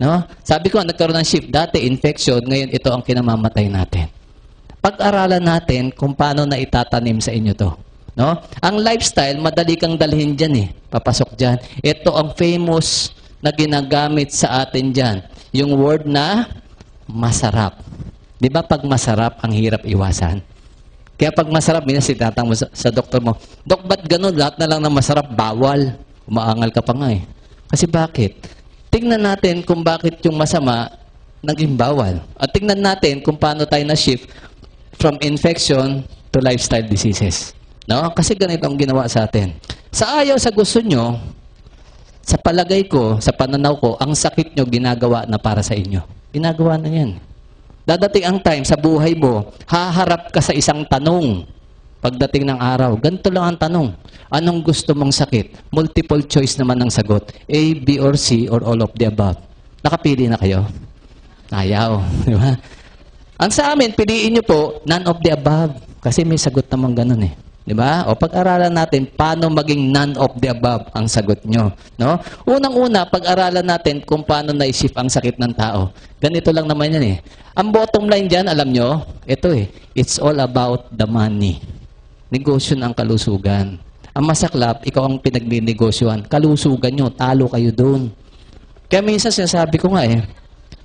No? Sabi ko, nagkaroon ng shift. Dati, infection. Ngayon, ito ang kinamamatay natin. Pag-aralan natin kung paano na itatanim sa inyo to. No? Ang lifestyle, madali kang dalhin dyan eh. Papasok dyan. Ito ang famous na ginagamit sa atin dyan. Yung word na masarap. Di ba pag masarap, ang hirap iwasan? Kaya pag masarap, minasitatang mo sa doktor mo, Dok, ba't ganun? Lahat na lang na masarap, bawal. Umaangal ka pa nga eh. Kasi bakit? Tingnan natin kung bakit yung masama naging bawal. At tingnan natin kung paano tayo na-shift from infection to lifestyle diseases. No? Kasi ganito ang ginawa sa atin. Sa ayaw, sa gusto nyo, sa palagay ko, sa pananaw ko, ang sakit nyo ginagawa na para sa inyo. Ginagawa na yan. Dadating ang time sa buhay mo, haharap ka sa isang tanong. Pagdating ng araw, ganito lang ang tanong. Anong gusto mong sakit? Multiple choice naman ang sagot. A, B, or C, or all of the above. Nakapili na kayo? Ayaw. Di ba? Ang sa amin, piliin nyo po, none of the above. Kasi may sagot naman ganun eh. Di ba? O pag-aralan natin, paano maging none of the above ang sagot nyo. No? Unang-una, pag-aralan natin kung paano na-shift ang sakit ng tao. Ganito lang naman yan eh. Ang bottom line dyan, alam nyo, ito eh, it's all about the money. Negosyo ng kalusugan. Ang masaklap, ikaw ang pinagninegosyoan. Kalusugan nyo, talo kayo doon. Kaya minsan sinasabi ko nga eh,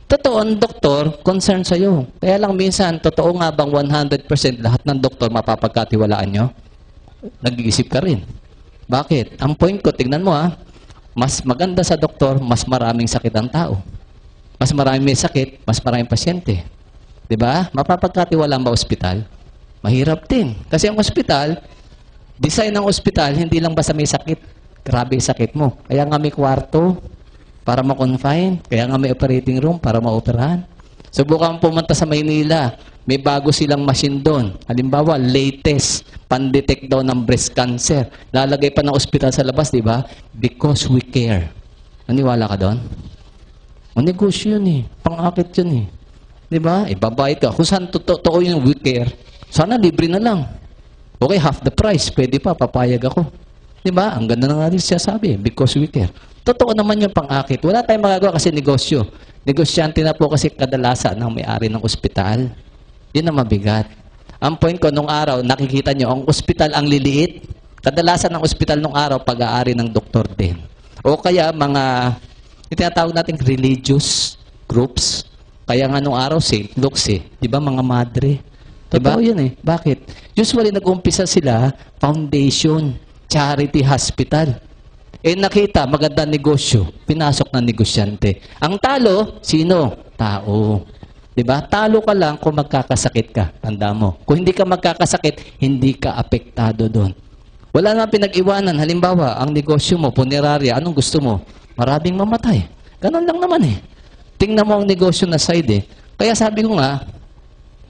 totoo ang doktor, concern sa'yo. Kaya lang minsan, totoo nga bang 100% lahat ng doktor mapapagkatiwalaan nyo? Nag-iisip ka rin. Bakit? Ang point ko, tignan mo mas maganda sa doktor, mas maraming sakit ang tao. Mas maraming may sakit, mas maraming pasyente. Diba? Mapapagkatiwalaan ba ospital? Mahirap din. Kasi ang ospital, design ng ospital, hindi lang basta may sakit. Grabe yung sakit mo. Kaya nga may kwarto para ma-confine. Kaya nga may operating room para ma-operahan. Subukan pumunta sa Maynila. May bago silang machine doon. Halimbawa, latest, pan-detect daw ng breast cancer. Lalagay pa ng ospital sa labas, di ba? Because we care. Naniwala ka doon? O negosyo yun eh. Pang-akit yun eh. Di ba? Ibabayad ka. Kung saan totoo yung we care, sana libre na lang. Okay, half the price. Pwede pa, papayag ako. Di ba? Ang ganda na nga rin siya sabi. Because we care. Totoo naman yung pang-akit. Wala tayong magagawa kasi negosyo. Negosyante na po kasi kadalasan ng may-ari ng ospital. Yun ang mabigat. Ang point ko, nung araw, nakikita nyo, ang ospital ang liliit. Kadalasan ng ospital nung araw, pag-aari ng doktor din. O kaya mga, tinatawag natin religious. groups. Kaya nga nung araw, St. Luke's Di ba mga madre? Totoo yun Bakit? Usually nag-umpisa sila, foundation, charity hospital. Nakita, magandang negosyo, pinasok ng negosyante. Ang talo, sino? Tao. Diba? Talo ka lang kung magkakasakit ka. Tanda mo. Kung hindi ka magkakasakit, hindi ka apektado doon. Wala naman pinag-iwanan. Halimbawa, ang negosyo mo, punerarya, anong gusto mo? Maraming mamatay. Ganon lang naman Tingnan mo ang negosyo na side Kaya sabi ko nga,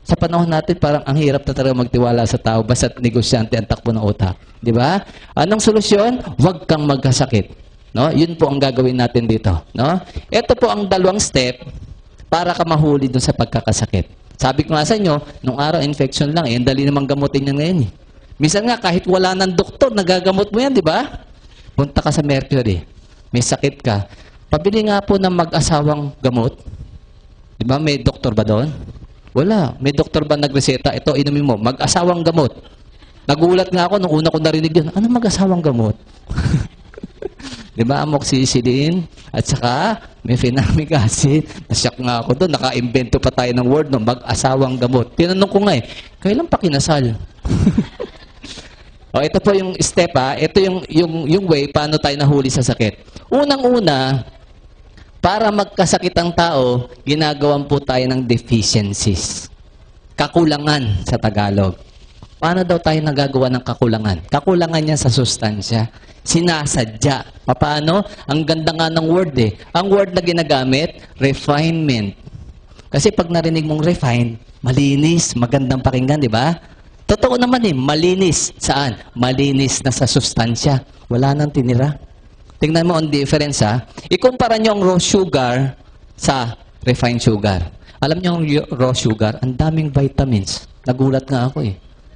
sa panahon natin, parang ang hirap na talaga magtiwala sa tao basta't negosyante ang takbo ng utak. Di ba? Anong solusyon? Huwag kang magkasakit. No? Yun po ang gagawin natin dito. No? Ito po ang 2 step para ka mahuli dun sa pagkakasakit. Sabi ko nga sa inyo, nung araw, infection lang. Ang dali namang gamutin yan ngayon. Minsan nga, kahit wala ng doktor, nagagamot mo yan, di ba? Punta ka sa Mercury. May sakit ka. Pabili nga po ng mag-asawang gamot. Di ba? May doktor ba doon? Wala. May doktor ba nagreseta? Ito, inumin mo. Mag-asawang gamot. Nagulat nga ako nung una ko narinig yun. Ano mag-asawang gamot? Di ba? Amoxicillin. At saka, mefenamic acid. Nasyak nga ako doon. Naka-invento pa tayo ng word no? Mag-asawang gamot. Tinanong ko nga kailan pa kinasal? Ito po yung step Ito yung way paano tayo nahuli sa sakit. Unang-una, para magkasakit ang tao, ginagawan po tayo ng deficiencies. Kakulangan sa Tagalog. Paano daw tayo nagagawa ng kakulangan? Kakulangan yan sa sustansya. Sinasadya. Paano? Ang ganda nga ng word Ang word na ginagamit, refinement. Kasi pag narinig mong refine, malinis, magandang pakinggan, di ba? Totoo naman malinis. Saan? Malinis na sa sustansya. Wala nang tinira. Tingnan mo ang difference Ikumpara nyo ang raw sugar sa refined sugar. Alam nyo ang raw sugar, ang daming vitamins. Nagulat nga ako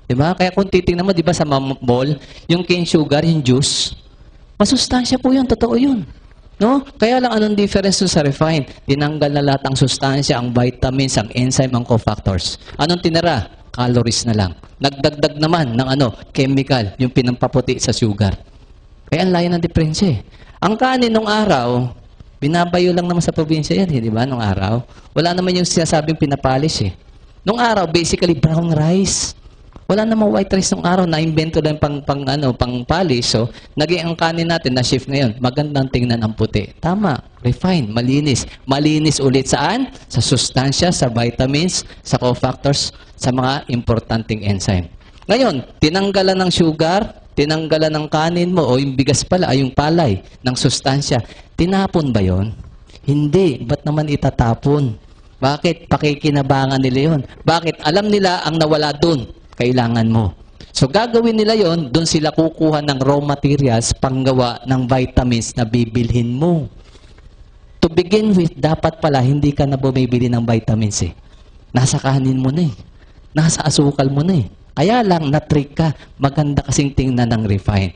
Diba? Kaya kung titingnan mo, diba sa mall, yung cane sugar, yung juice, masustansya po yun, totoo yun. No? Kaya lang anong difference sa refined? Tinanggal na lahat ang sustansya, ang vitamins, ang enzyme, ang cofactors. Anong tinira? Calories na lang. Nagdagdag naman ng chemical, yung pinampaputi sa sugar. Kaya ang layo ng diferensya Ang kanin nung araw, binabayo lang naman sa probinsya yan, di ba? Nung araw. Wala naman yung sinasabing pinapalis Nung araw, basically brown rice. Wala namang white rice nung araw, na-invento lang pang palis. So, naging ang kanin natin na shift ngayon. Magandang tingnan ang puti. Tama. Refine. Malinis. Malinis ulit saan? Sa sustansya, sa vitamins, sa cofactors, sa mga importanteng enzyme. Ngayon, tinanggalan ng sugar, tinanggalan ng kanin mo o yung bigas pala, ay yung palay ng sustansya. Tinapon ba yon? Hindi. Ba't naman itatapon? Bakit? Pakikinabangan nila yon. Bakit? Alam nila ang nawala dun. Kailangan mo. So, gagawin nila yon, dun sila kukuha ng raw materials panggawa ng vitamins na bibilhin mo. To begin with, dapat pala hindi ka na bumibili ng vitamins Nasa kanin mo na Nasa asukal mo na Kaya lang, na-trick ka. Maganda kasing tingnan ng refine.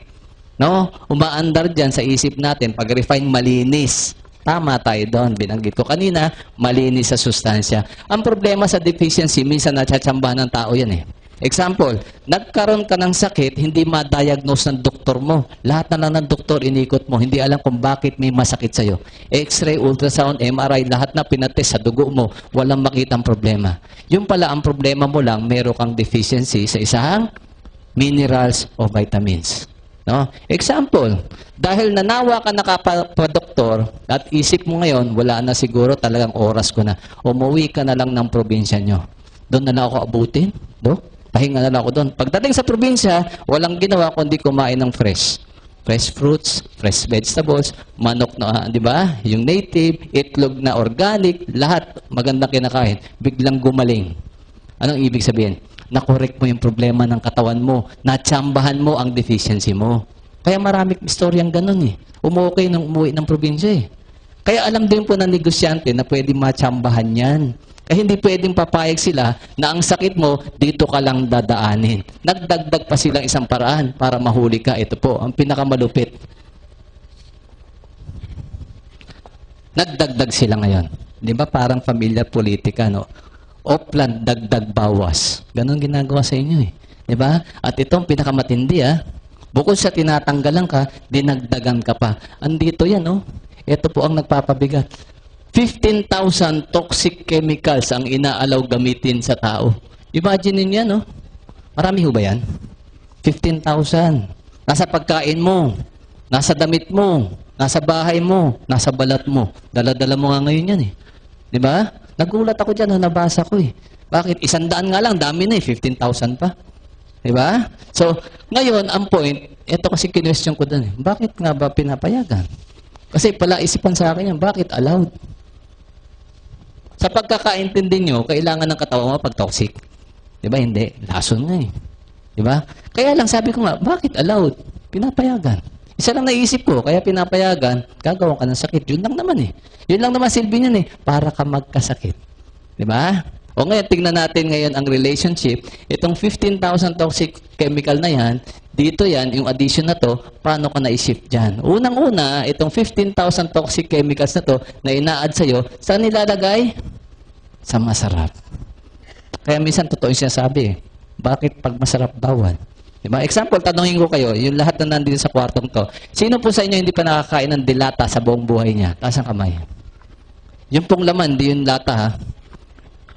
No? Umaandar dyan sa isip natin, pag refine, malinis. Tama tayo doon. Binanggit ko kanina, malinis sa sustansya. Ang problema sa deficiency, minsan natsatsambahan ng tao yan Example, nagkaroon ka ng sakit, hindi ma-diagnose ng doktor mo. Lahat na lang ng doktor inikot mo, hindi alam kung bakit may masakit sa'yo. X-ray, ultrasound, MRI, lahat na pinatest sa dugo mo, walang makitang problema. Yung pala ang problema mo lang, meron kang deficiency sa isang minerals o vitamins. No? Example, dahil nanawa ka nakapa-doktor at isip mo ngayon, wala na siguro talagang oras ko na. Umuwi ka na lang ng probinsya nyo. Doon na lang ako abutin? Pahinga na lang ako doon. Pagdating sa probinsya, walang ginawa kundi kumain ng fresh. Fresh fruits, fresh vegetables, manok na, di ba? Yung native, itlog na organic, lahat magandang kinakain. Biglang gumaling. Anong ibig sabihin? Na-correct mo yung problema ng katawan mo. Natsambahan mo ang deficiency mo. Kaya maraming istoryang ganun Umukay nung umuwi ng probinsya Kaya alam din po ng negosyante na pwede matsambahan yan. Kaya hindi pwedeng papayag sila na ang sakit mo, dito ka lang dadaanin. Nagdagdag pa silang isang paraan para mahuli ka. Ito po, ang pinakamalupit. Nagdagdag sila ngayon. Di ba parang familiar politika, Oplan, dagdag, bawas. Ganon ginagawa sa inyo Di ba? At itong pinakamatindi bukod sa tinatanggalan ka, dinagdagan ka pa. Andito yan Ito po ang nagpapabigat. 15,000 toxic chemicals ang inaalaw gamitin sa tao. Imagine niyo yan, no? Marami ho ba yan? 15,000. Nasa pagkain mo, nasa damit mo, nasa bahay mo, nasa balat mo. Dala-dala mo nga ngayon yan eh. Di ba? Nagulat ako dyan, nabasa ko eh. Bakit? 100 nga lang, dami na eh. 15,000 pa. Di ba? So, ngayon, ang point, ito kasi kinwestiyon ko dun eh. Bakit nga ba pinapayagan? Kasi pala isipan sa akin yan, bakit allowed? Sa pagkakaintindi nyo, kailangan ng katawan mo pag toxic. Di ba? Hindi. Lason nga eh. Di ba? Kaya lang sabi ko nga, bakit allowed? Pinapayagan. Isa lang naisip ko, kaya pinapayagan, gagawa ka ng sakit. Yun lang naman eh. Yun lang naman silbi niyan eh, para ka magkasakit. Di ba? O ngayon, tingnan natin ngayon ang relationship. Itong 15,000 toxic chemical na yan, dito yan, yung addition na to, paano ka na-shift dyan? Unang-una, itong 15,000 toxic chemicals na to, na ina-add sa'yo, saan nilalagay? Sa masarap. Kaya minsan, totoo yung sinasabi eh. Bakit pag masarap bawal? Diba? Example, tanongin ko kayo, yung lahat na nandito sa kwartong to, sino po sa inyo hindi pa nakakain ng dilata sa buong buhay niya? Taas ang kamay. Yung pong laman, di yung lata ha.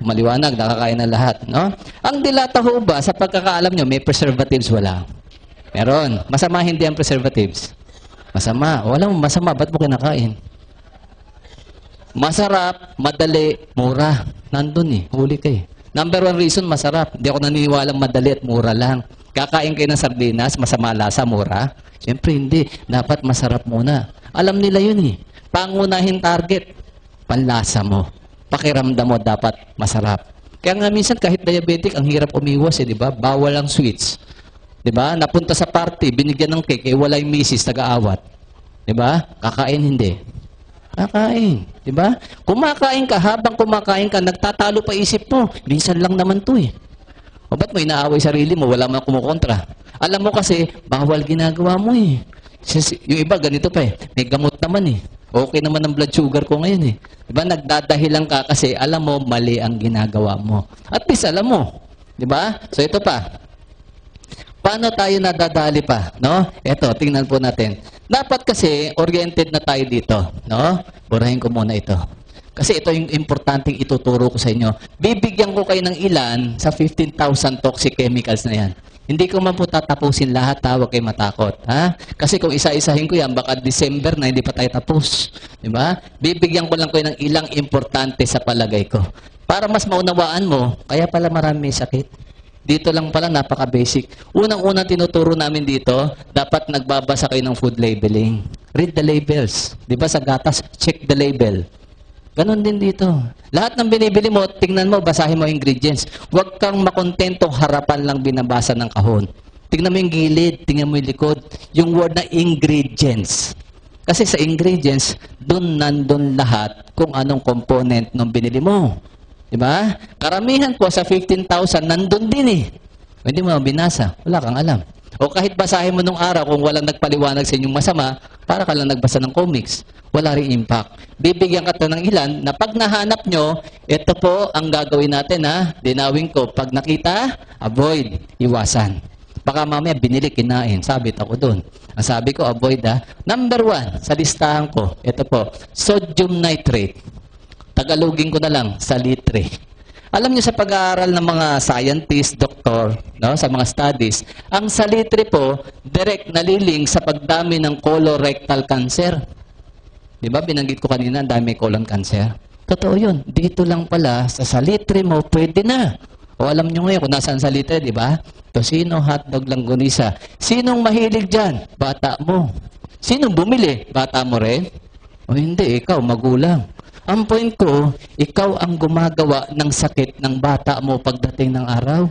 Maliwanag, nakakain na lahat. No? Ang dilata ho ba, sa pagkakaalam nyo, may preservatives? Wala. Meron. Masama hindi ang preservatives? Masama. Walang masama, ba't mo kinakain? Masarap, madali, mura. Nandun eh, huli kayo. Number 1 reason, masarap. Hindi ako naniniwalang madali at mura lang. Kakain kayo ng sardinas, masama lasa, mura? Siyempre hindi. Dapat masarap muna. Alam nila yun eh. Pangunahin target, panlasa mo. Pakiramdam mo dapat masarap. Kaya nga minsan kahit diabetic, ang hirap umiwas eh, di ba? Bawal ang sweets. Di ba? Napunta sa party, binigyan ng cake, eh wala yung misis, nag-aawat. Di ba? Kakain hindi. Kakain. Di ba? Kumakain ka, habang kumakain ka, nagtatalo pa isip mo. Minsan lang naman to eh. O ba't mo inaaway sarili mo? Wala man kumukontra. Alam mo kasi, bawal ginagawa mo eh. Yung iba, ganito pa eh. May gamot naman eh. Okay naman ang blood sugar ko ngayon eh. Diba? Nagdadahilan ka kasi alam mo, mali ang ginagawa mo. At least alam mo. Diba? So ito pa. Paano tayo nadadali pa? No? Ito, tingnan po natin. Dapat kasi, oriented na tayo dito. No? Burahin ko muna ito. Kasi ito yung importanteng ituturo ko sa inyo. Bibigyan ko kayo ng ilan sa 15,000 toxic chemicals na yan. Hindi ko man po tatapusin lahat, huwag kayo matakot. Ha? Kasi kung isa-isahin ko yan, baka December na hindi pa tayo tapos. Diba? Bibigyan ko lang kayo ng ilang importante sa palagay ko. Para mas maunawaan mo, kaya pala marami may sakit. Dito lang pala, napaka-basic. Unang-unang tinuturo namin dito, dapat nagbabasa kayo ng food labeling. Read the labels. Diba sa gatas, check the label. Ganon din dito. Lahat ng binibili mo, tingnan mo, basahin mo ingredients. Huwag kang makontento, harapan lang binabasa ng kahon. Tingnan mo yung gilid, tingnan mo yung likod. Yung word na ingredients. Kasi sa ingredients, nandun lahat kung anong component ng binili mo. Diba? Karamihan po sa 15,000, nandun din eh. Hindi mo binasa, wala kang alam. O kahit basahin mo nung araw, kung walang nagpaliwanag sa inyong masama, para ka lang nagbasa ng comics. Wala rin impact. Bibigyan ka to ng ilan na pag nahanap nyo, ito po ang gagawin natin ha. Dinawin ko. Pag nakita, avoid. Iwasan. Baka mamaya binili, kinain. Sabit ako dun. Ang sabi ko, avoid ha. Number 1, sa listahan ko, ito po, sodium nitrate. Tagalogin ko na lang, salitre. Alam niyo sa pag-aaral ng mga scientist, doktor, no, sa mga studies, ang salitre po, direct naliling sa pagdami ng colorectal cancer. Di ba, binanggit ko kanina, ang dami colon cancer. Totoo yun. Dito lang pala, sa salitre mo, pwede na. O alam nyo ngayon kung nasaan salitre, di ba? Tosino, hotdog, langgonisa. Sinong mahilig dyan? Bata mo. Sinong bumili? Bata mo rin? O hindi, ikaw, magulang. Ang point ko, ikaw ang gumagawa ng sakit ng bata mo pagdating ng araw.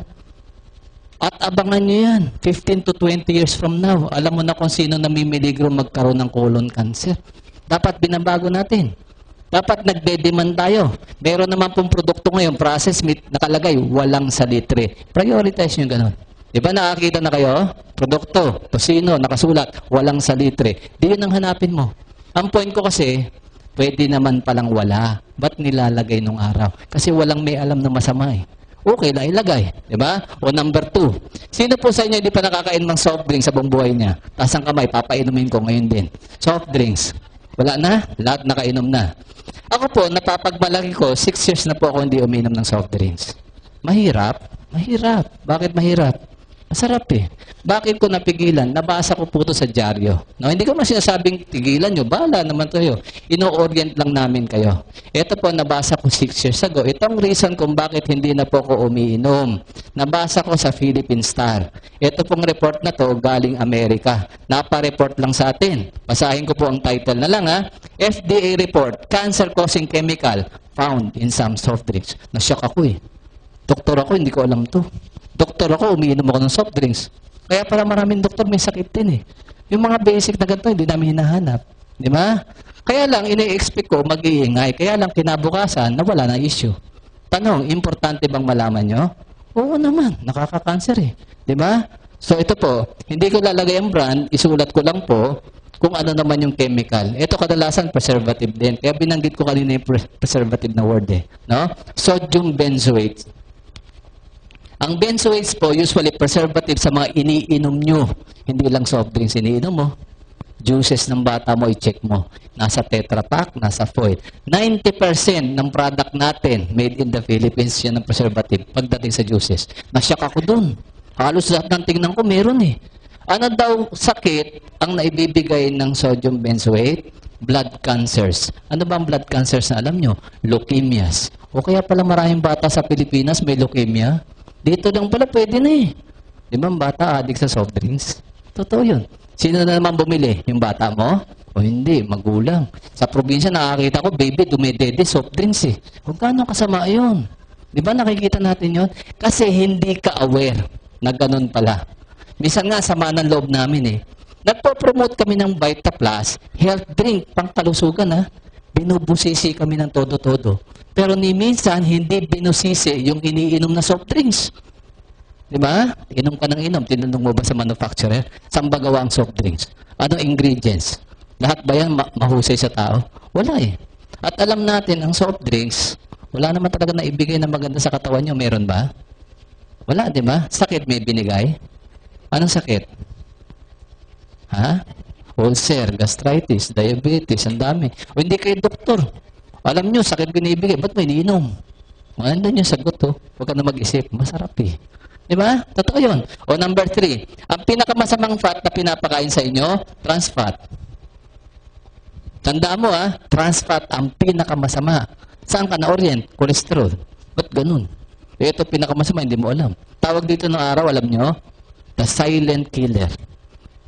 At abangan nyo yan, 15 to 20 years from now, alam mo na kung sino namimiligro magkaroon ng colon cancer. Dapat binabago natin. Dapat nagde-demand tayo. Meron naman pong produkto ngayon, processed meat, nakalagay, walang salitre. Prioritize nyo ganun. Di ba nakakita na kayo? Produkto, tosino, nakasulat, walang salitre. Di yun ang hanapin mo. Ang point ko kasi, pwede naman palang wala. Ba't nilalagay nung araw? Kasi walang may alam na masama eh. Okay na ilagay. Diba? O number 2. Sino po sa inyo hindi pa nakakain ng soft drinks sa buong buhay niya? Taas ang kamay, papainumin ko ngayon din. Soft drinks. Wala na? Lahat nakainom na. Ako Ako po, napapagmalaki ko, 6 years na po ako hindi uminom ng soft drinks. Mahirap? Mahirap. Bakit mahirap? Masarap eh. Bakit ko napigilan? Nabasa ko po ito sa dyaryo. No, hindi ko sinasabing tigilan nyo. Bahala naman tayo. Ino-orient lang namin kayo. Ito po, nabasa ko 6 years ago. Ito ang reason kung bakit hindi na po ako umiinom. Nabasa ko sa Philippine Star. Ito pong report na to galing Amerika. Napa-report lang sa atin. Basahin ko po ang title na lang ha. FDA report, cancer-causing chemical found in some soft drinks. Nashock ako eh. Doktor ako, hindi ko alam to. Doktor ako, umiinom ako ng soft drinks. Kaya para maraming doktor may sakit din eh. Yung mga basic na ganito, hindi namin hinahanap. Di ba? Kaya lang, ini-expect ko, mag-iingay. Kaya lang, kinabukasan, nawala na issue. Tanong, importante bang malaman nyo? Oo naman, nakaka-cancer eh. Di ba? So ito po, hindi ko lalagay ang brand, isulat ko lang po kung ano naman yung chemical. Ito kadalasan preservative din. Kaya binanggit ko kanina yung preservative na word eh. No? Sodium benzoate. Ang benzoates po, usually preservative sa mga iniinom nyo. Hindi lang soft drinks iniinom mo. Juices ng bata mo, i-check mo. Nasa Tetra Pak, nasa foil. 90% ng product natin, made in the Philippines, yan ang preservative pagdating sa juices. Nasyak ako dun. Halos lahat ng tingnan ko, meron eh. Ano daw sakit ang naibibigay ng sodium benzoate? Blood cancers. Ano ba ang blood cancers na alam nyo? Leukemias. O kaya pala maraming bata sa Pilipinas may leukemia. Dito lang pala pwede na eh. Di ba ang bata addict sa soft drinks? Totoo yun. Sino na naman bumili? Yung bata mo? O hindi, magulang. Sa probinsya nakakita ko, baby, dumedede soft drinks eh. Kung gaano kasama yun. Di ba nakikita natin yun? Kasi hindi ka aware na ganun pala. Minsan nga, sama ng loob namin eh. Nagpo-promote kami ng Vita Plus, health drink, pangkalusugan ha. Binubusisi kami ng todo-todo. Pero ni minsan, hindi binusisi yung iniinom na soft drinks. Di ba? Inom ka ng inom. Tinanong mo ba sa manufacturer? Saan ba gawa ang soft drinks? Ano ingredients? Lahat ba yan mahusay sa tao? Wala eh. At alam natin, ang soft drinks, wala naman talaga na ibigay na maganda sa katawan nyo. Meron ba? Wala, di ba? Sakit may binigay? Anong sakit? Ha? Ulcer, gastritis, diabetes, ang dami. O hindi kayo doktor. Alam nyo, sakit binibigay, ba't may iniinom? Ano nyo sagot to? Huwag ka na mag-isip. Masarap eh. Di ba? Totoo yun. O number 3, ang pinakamasamang fat na pinapakain sa inyo, trans fat. Tandaan mo trans fat ang pinakamasama. Saan ka na-orient? Cholesterol. Ba't ganun? Ito pinakamasama, hindi mo alam. Tawag dito ng araw, alam nyo? The silent killer.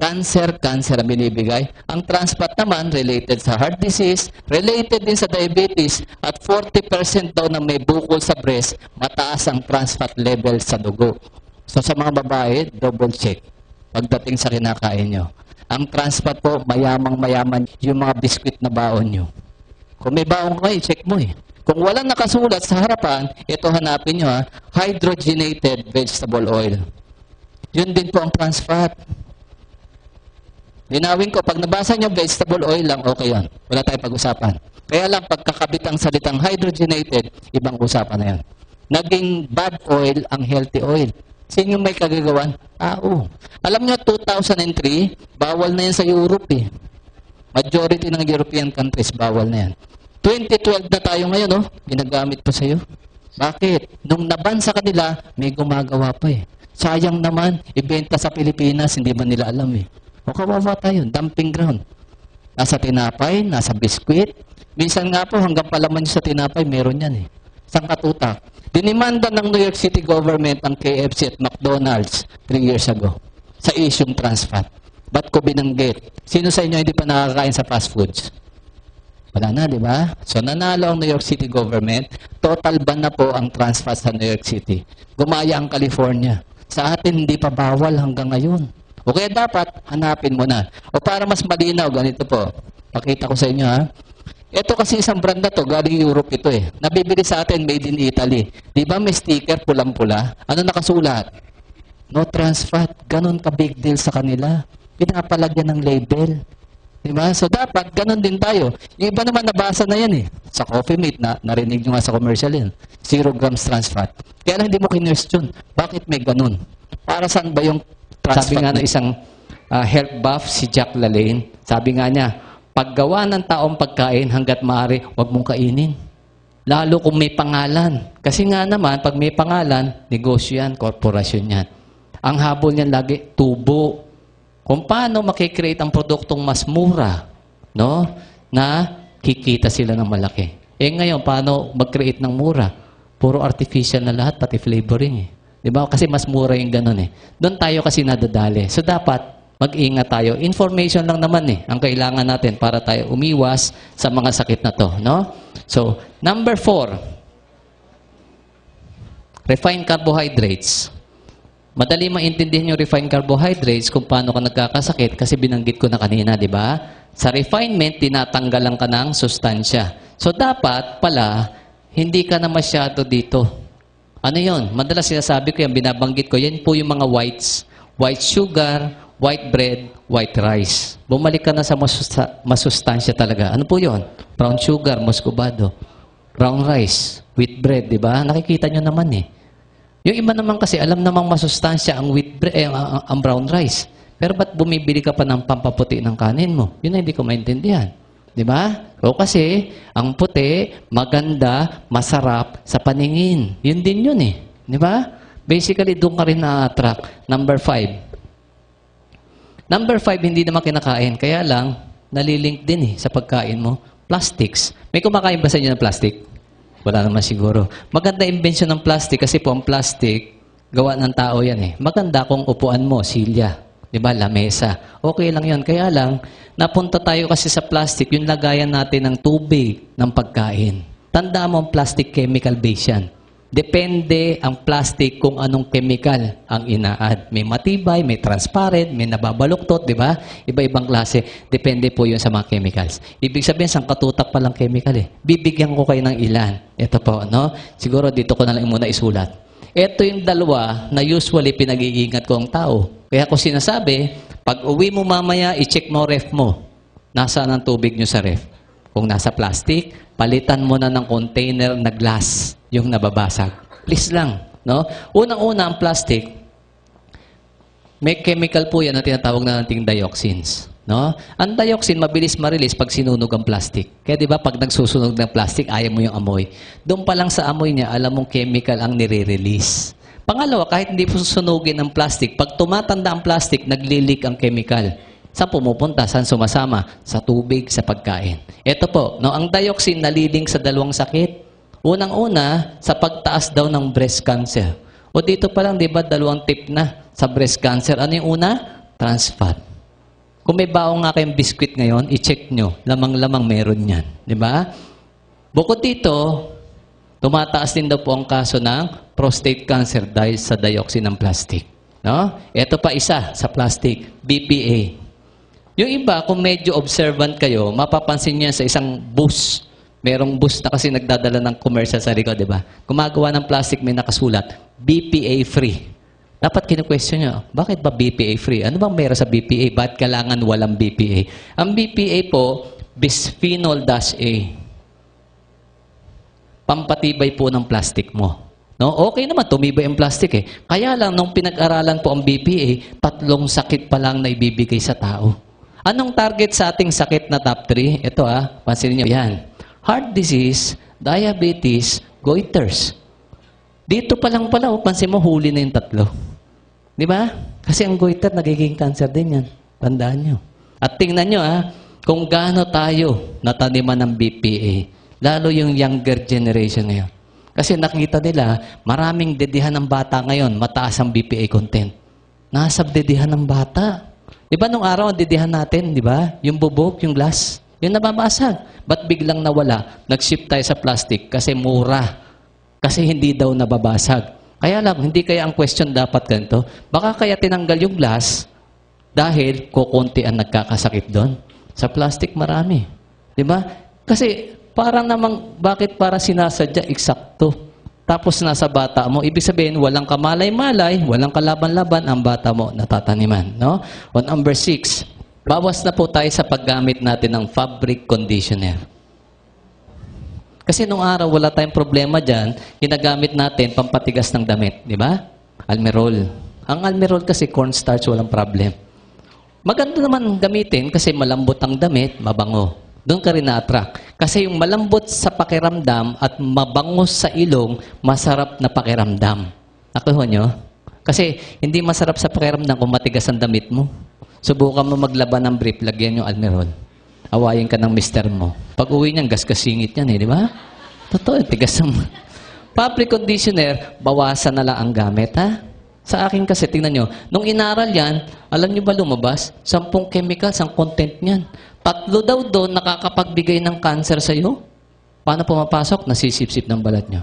Cancer ang binibigay. Ang trans fat naman, related sa heart disease, related din sa diabetes, at 40% daw na may bukol sa breast, mataas ang trans fat level sa dugo. So sa mga babae, double check pagdating sa kinakain nyo. Ang trans fat po, mayamang-mayaman yung mga biskwit na baon nyo. Kung may baon kayo, check mo eh. Kung walang nakasulat sa harapan, ito hanapin nyo hydrogenated vegetable oil. Yun din po ang trans fat. Linawin ko, pag nabasa nyo vegetable oil lang, okay yan. Wala tayong pag-usapan. Kaya lang, pagkakabit ang salitang hydrogenated, ibang usapan na yan. Naging bad oil ang healthy oil. Sino yung may kagagawan? Tao. Alam nyo, 2003, bawal na yan sa Europe eh. Majority ng European countries, bawal na yan. 2012 na tayo ngayon, ginagamit pa sa'yo. Bakit? Nung naban sa kanila, may gumagawa pa eh. Sayang naman, ibenta sa Pilipinas, hindi ba nila alam eh. O kawawa tayo, dumping ground. Nasa tinapay, nasa biskwit. Minsan nga po, hanggang palaman sa tinapay, meron yan eh. Isang katutak. Dinimanda ng New York City government ang KFC at McDonald's 3 years ago sa isyung trans fat. Ba't ko binanggit? Sino sa inyo hindi pa nakakain sa fast foods? Wala na, di ba? So, nanalo ang New York City government. Total ban na po ang trans fat sa New York City. Gumaya ang California. Sa atin, hindi pa bawal hanggang ngayon. O kaya dapat, hanapin mo na. O para mas malinaw, ganito po. Pakita ko sa inyo Ito kasi isang brand na to, galing Europe ito eh. Nabibili sa atin, made in Italy. Di ba may sticker, pulang-pula? Ano nakasulat? No trans fat. Ganon ka big deal sa kanila. Pinapalagyan ng label. Di ba? So dapat, ganon din tayo. Yung iba naman nabasa na yan eh. Sa Coffee Mate, narinig nyo nga sa commercial yan. 0 grams trans fat. Kaya lang hindi mo kinwestiyon. Bakit may ganon? Para saan ba yung trans fat? Sabi nga ng isang health buff, si Jack LaLanne, sabi nga niya, paggawa ng taong pagkain hanggat maaari, huwag mong kainin. Lalo kung may pangalan. Kasi nga naman, pag may pangalan, negosyo yan, korporasyon yan. Ang habol niyan lagi, tubo. Kung paano makikreate ang produktong mas mura, no? Na kikita sila ng malaki. Ngayon, paano mag-create ng mura? Puro artificial na lahat, pati flavoring eh. Diba? Kasi mas mura yung ganun eh. Doon tayo kasi nadadali. So dapat, mag-ingat tayo. Information lang naman eh, ang kailangan natin para tayo umiwas sa mga sakit na to. No? So, number 4, refined carbohydrates. Madali maintindihan yung refined carbohydrates kung paano ka nagkakasakit kasi binanggit ko na kanina, di ba? Sa refinement, tinatanggalan ka ng sustansya. So, dapat pala, hindi ka na masyado dito. Ano yon? Madalas sinasabi ko yan, binabanggit ko, yan po yung mga whites. White sugar, white bread, white rice. Bumalik ka na sa masustansya talaga. Ano po yon? Brown sugar, muscovado. Brown rice, wheat bread, di ba? Nakikita nyo naman eh. Yung iba naman kasi, alam namang masustansya ang wheat bread, ang brown rice. Pero ba't bumibili ka pa ng pampaputi ng kanin mo? Yun na hindi ko maintindihan. Di ba? O kasi, ang puti, maganda, masarap sa paningin. Yun din yun eh. Di ba? Basically, doon ka rin na-attract. Number 5. Number 5, hindi naman kinakain. Kaya lang, nalilink din eh sa pagkain mo. Plastics. May kumakain ba sa inyo ng plastic? Wala naman siguro. Maganda invention ng plastic kasi po ang plastic, gawa ng tao yan eh. Maganda kung upuan mo, silya. Diba? Lamesa. Okay lang yun. Kaya lang, napunta tayo kasi sa plastic, yung lagayan natin ng tubig ng pagkain. Tanda mo ang plastic chemical base yan. Depende ang plastic kung anong chemical ang ina-add. May matibay, may transparent, may nababaluktot, di ba? Iba-ibang klase. Depende po yun sa mga chemicals. Ibig sabihin, sangkatutak pa lang chemical eh. Bibigyan ko kayo ng ilan. Ito po, no? Siguro dito ko na lang muna isulat. Ito yung dalawa na usually pinag-iingat ko ang tao. Kaya ko sinasabi, pag uwi mo mamaya, i-check mo ref mo. Nasaan ang tubig nyo sa ref? Kung nasa plastic, palitan mo na ng container na glass yung nababasag. Please lang. No? Unang-una, ang plastic, may chemical po yan na tinatawag na nating dioxins. No? Ang dioxin, mabilis ma-release pag sinunog ang plastic. Kaya di ba pag nagsusunog ng plastic, ayaw mo yung amoy. Doon pa lang sa amoy niya, alam mong chemical ang nire-release. Pangalawa, kahit hindi po susunugin ang plastic, pag tumatanda ang plastic, naglilik ang chemical. Saan pumupunta? Saan sumasama? Sa tubig, sa pagkain. Ito po, no, ang dioxin naliling sa dalawang sakit. Unang-una, sa pagtaas daw ng breast cancer. O dito pa lang, di ba, dalawang tip na sa breast cancer. Ano yung una? Trans fat. Kung may baong nga kayong biskwit ngayon, i-check nyo. Lamang-lamang meron yan. Di ba? Bukod dito, tumataas din daw po ang kaso ng prostate cancer dahil sa dioxin ng plastic. No? Ito pa isa sa plastic, BPA. Yung iba, kung medyo observant kayo, mapapansin niya sa isang bus. Merong bus na kasi nagdadala ng commercial sa likod, di ba? Gumagawa ng plastic, may nakasulat, BPA-free. Dapat kinu-question nyo, bakit ba BPA-free? Ano bang meron sa BPA? Bakit kailangan walang BPA? Ang BPA po, bisphenol A. Pampatibay po ng plastic mo. No? Okay naman, tumibay ang plastic eh. Kaya lang, nung pinag-aralan po ang BPA, 3 sakit pa lang na ibibigay sa tao. Anong target sa ating sakit na top 3? Ito pansinin nyo yan. Heart disease, diabetes, goiters. Dito pa lang pala, pansin mo, huli na yung 3. Di ba? Kasi ang goiter, nagiging cancer din yan. Tandaan nyo. At tingnan nyo, kung gaano tayo nataniman ng BPA, lalo yung younger generation ngayon. Kasi nakita nila, maraming dedihan ng bata ngayon, mataas ang BPA content. Nasa dedihan ng bata. Di ba nung araw, ang dedihan natin, di ba? Yung bubog, yung glass. Yung nababasag. Ba't biglang nawala? Nag-shift tayo sa plastic kasi mura. Kasi hindi daw nababasag. Kaya lang, hindi kaya ang question dapat ganito. Baka kaya tinanggal yung glass dahil kukunti ang nagkakasakit doon. Sa plastic marami. Di ba? Kasi parang namang, bakit para sinasadya eksakto? Tapos nasa bata mo, ibig sabihin, walang kamalay-malay, walang kalaban-laban, ang bata mo natataniman. No? On number 6, bawas na po tayo sa paggamit natin ng fabric conditioner. Kasi nung araw, wala tayong problema dyan, ginagamit natin pampatigas ng damit. Di ba? Almerol. Ang almerol kasi cornstarch, walang problem. Maganda naman gamitin kasi malambot ang damit, mabango. Doon ka rin na-attract. Kasi yung malambot sa pakiramdam at mabango sa ilong, masarap na pakiramdam. Nakuha nyo? Kasi hindi masarap sa pakiramdam kung matigas ang damit mo. Subukan mo maglaban ng brief, lagyan yung almerol. Awayin ka ng mister mo. Pag uwi niyan, gas-kasingit yan di ba? Totoo, tigas ang... Fabric conditioner, bawasan na lang ang gamit, ha? Sa akin kasi, tingnan nyo, nung inaral yan, alam nyo ba lumabas? 10 chemicals ang content niyan. 3 daw doon nakakapagbigay ng cancer sa'yo. Paano pumapasok? Nasisip-sip ng balat nyo.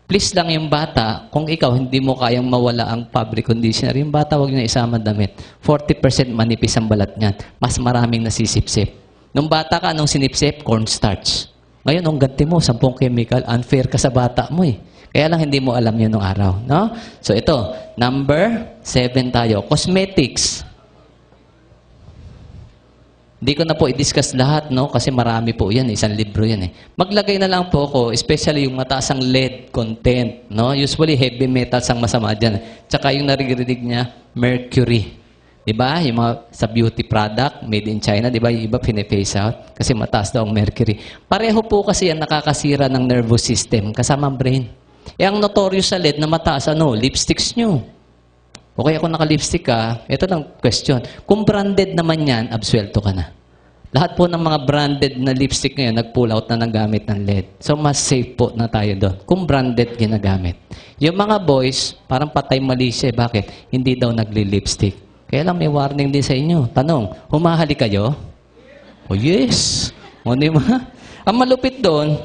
Please lang yung bata, kung ikaw hindi mo kayang mawala ang fabric conditioner, yung bata huwag nyo na isama damit. 40% manipis ang balat niyan. Mas maraming nasisip-sip. Nung bata ka, anong sinipsip? Cornstarch. Ngayon, ang ganti mo, 10 chemical, unfair ka sa bata mo eh. Kaya lang hindi mo alam yun nung araw. No? So ito, number 7 tayo. Cosmetics. Hindi ko na po i-discuss lahat, no? Kasi marami po yan. Isang libro yan eh. Maglagay na lang po ako, especially yung mataas ang lead content. No? Usually, heavy metals ang masama dyan. Tsaka yung naririnig niya, mercury. Diba? Yung mga sa beauty product, made in China, diba? Yung iba pine-face out kasi mataas daw ang mercury. Pareho po kasi yan nakakasira ng nervous system kasama ang brain. Ang notorious sa lead na mataas, lipsticks nyo. Okay, ako naka-lipstick ka, ito lang question. Kung branded naman yan, absuelto ka na. Lahat po ng mga branded na lipstick ngayon, nag-pull out na ng gamit ng LED. So, mas safe po na tayo doon. Kung branded ginagamit. Yung mga boys, parang patay mali siya. Bakit? Hindi daw nagli-lipstick. Kaya lang may warning din sa inyo. Tanong, humahali kayo? Oh, yes. O, di ba? Ang malupit doon,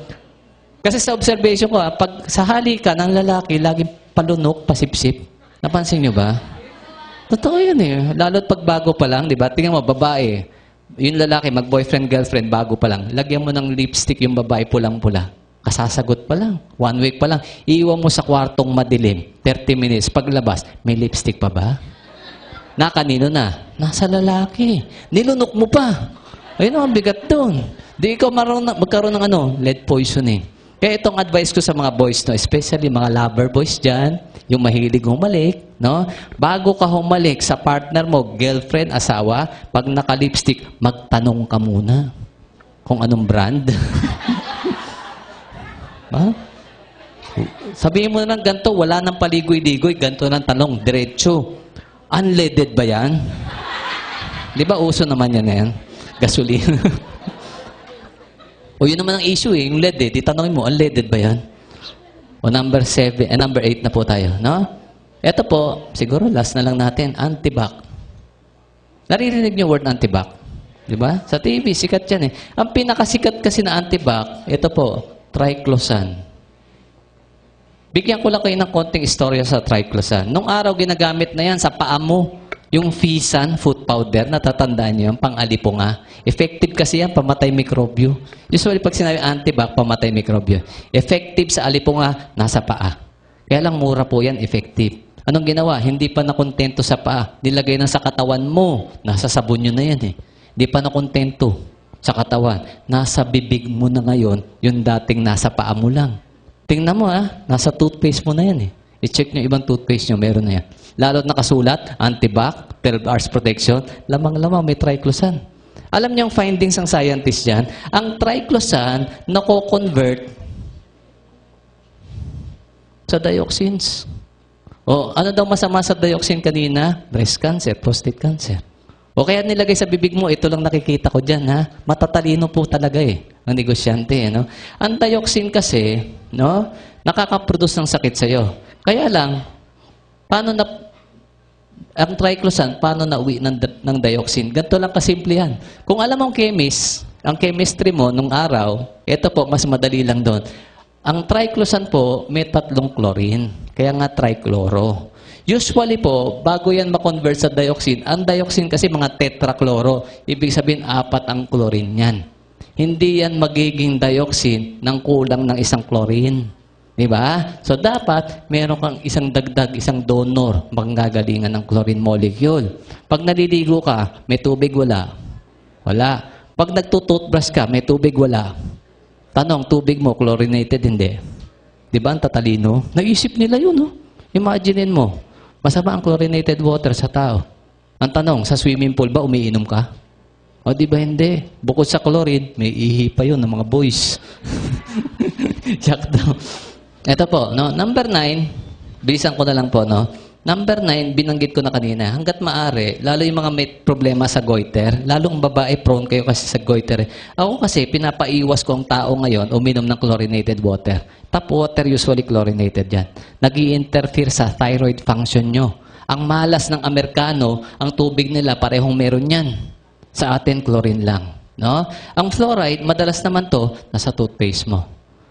kasi sa observation ko, pag sa hali ka ng lalaki, laging palunok, pasipsip. Napansin nyo ba? Totoo yan eh. Lalo't pag bago pa lang, di ba? Tingnan mo, babae. Yung lalaki, mag-boyfriend, girlfriend, bago pa lang. Lagyan mo ng lipstick yung babae pulang-pula. Kasasagot pa lang. 1 week pa lang. Iiwan mo sa kwartong madilim. 30 minutes. Paglabas, may lipstick pa ba? Na kanino na? Nasa lalaki. Nilunok mo pa. Ayun ang bigat doon. Di ikaw magkaroon ng lead poisoning. Kaya itong advice ko sa mga boys, no, especially mga lover boys dyan, yung mahilig humalik, no? Bago ka humalik sa partner mo, girlfriend, asawa, pag naka-lipstick, magtanong ka muna kung anong brand. Ha? Sabihin mo na ng ganito, wala nang paligoy-ligoy, ganito ng tanong, diretso. Unleaded ba yan? Di ba uso naman yan yan? Gasolina. O yun naman ang issue eh, yung lead eh. Di tanongin mo, unleaded ba yan? O number 8 na po tayo, no? Ito po, siguro last na lang natin, antibac. Naririnig niyo word antibac? Di ba? Sa TV, sikat yan eh. Ang pinakasikat kasi na antibac, ito po, triclosan. Bigyan ko lang kayo ng konting istorya sa triclosan. Nung araw, ginagamit na yan sa paa mo. Yung Fisan, foot powder, natatandaan niyo, pang-alipunga. Effective kasi yan, pamatay mikrobyo. Usually, pag sinabi antibac, pamatay mikrobyo. Effective sa alipunga, nasa paa. Kaya lang, mura po yan, effective. Anong ginawa? Hindi pa nakontento sa paa. Nilagay na sa katawan mo. Nasa sabon nyo na yan eh. Hindi pa nakontento sa katawan. Nasa bibig mo na ngayon, yung dating nasa paa mo lang. Tingnan mo nasa toothpaste mo na yan eh. I-check nyo ibang toothpaste nyo, meron na yan. Lalo't nakasulat, antibac, 12 hours protection, lamang-lamang may triclosan. Alam niyo ang findings ng scientist dyan? Ang triclosan, nako-convert sa dioxins. O, ano daw masama sa dioxin kanina? Breast cancer, prostate cancer. O kaya nilagay sa bibig mo, ito lang nakikita ko dyan, ha? Matatalino po talaga eh, ang negosyante, no? Ang dioxin kasi, no, nakakaproduce ng sakit sa'yo. Kaya lang, ang triclosan, paano nauwi ng dioxin? Ganito lang kasimple yan. Kung alam mong chemist, ang chemistry mo nung araw, ito po, mas madali lang doon. Ang triclosan po, may 3 chlorine. Kaya nga trichloro. Usually po, bago yan ma-convert sa dioxin, ang dioxin kasi mga tetrachloro. Ibig sabihin, 4 ang chlorine yan. Hindi yan magiging dioxin ng kulang ng 1 chlorine. Diba? So, dapat meron kang isang dagdag, isang donor manggagalingan ng chlorine molecule. Pag naliligo ka, may tubig, wala. Wala. Pag nagtutoothbrush ka, may tubig, wala. Tanong, tubig mo, chlorinated, hindi. Diba ang tatalino? Naisip nila yun, no? Imaginein mo, masama ang chlorinated water sa tao. Ang tanong, sa swimming pool ba umiinom ka? O di ba hindi? Bukod sa chlorine, may ihi pa yun ng mga boys. Yak daw. Ito po, no? Number 9, bilisan ko na lang po, no? Number 9, binanggit ko na kanina, hanggat maaari, lalo yung mga may problema sa goiter, lalong babae prone kayo kasi sa goiter. Ako kasi, pinapaiwas ko ang tao ngayon uminom ng chlorinated water. Tap water usually chlorinated yan. Nag-i-interfere sa thyroid function nyo. Ang malas ng Amerikano, ang tubig nila parehong meron yan. Sa atin, chlorine lang. No? Ang fluoride, madalas naman to, nasa toothpaste mo.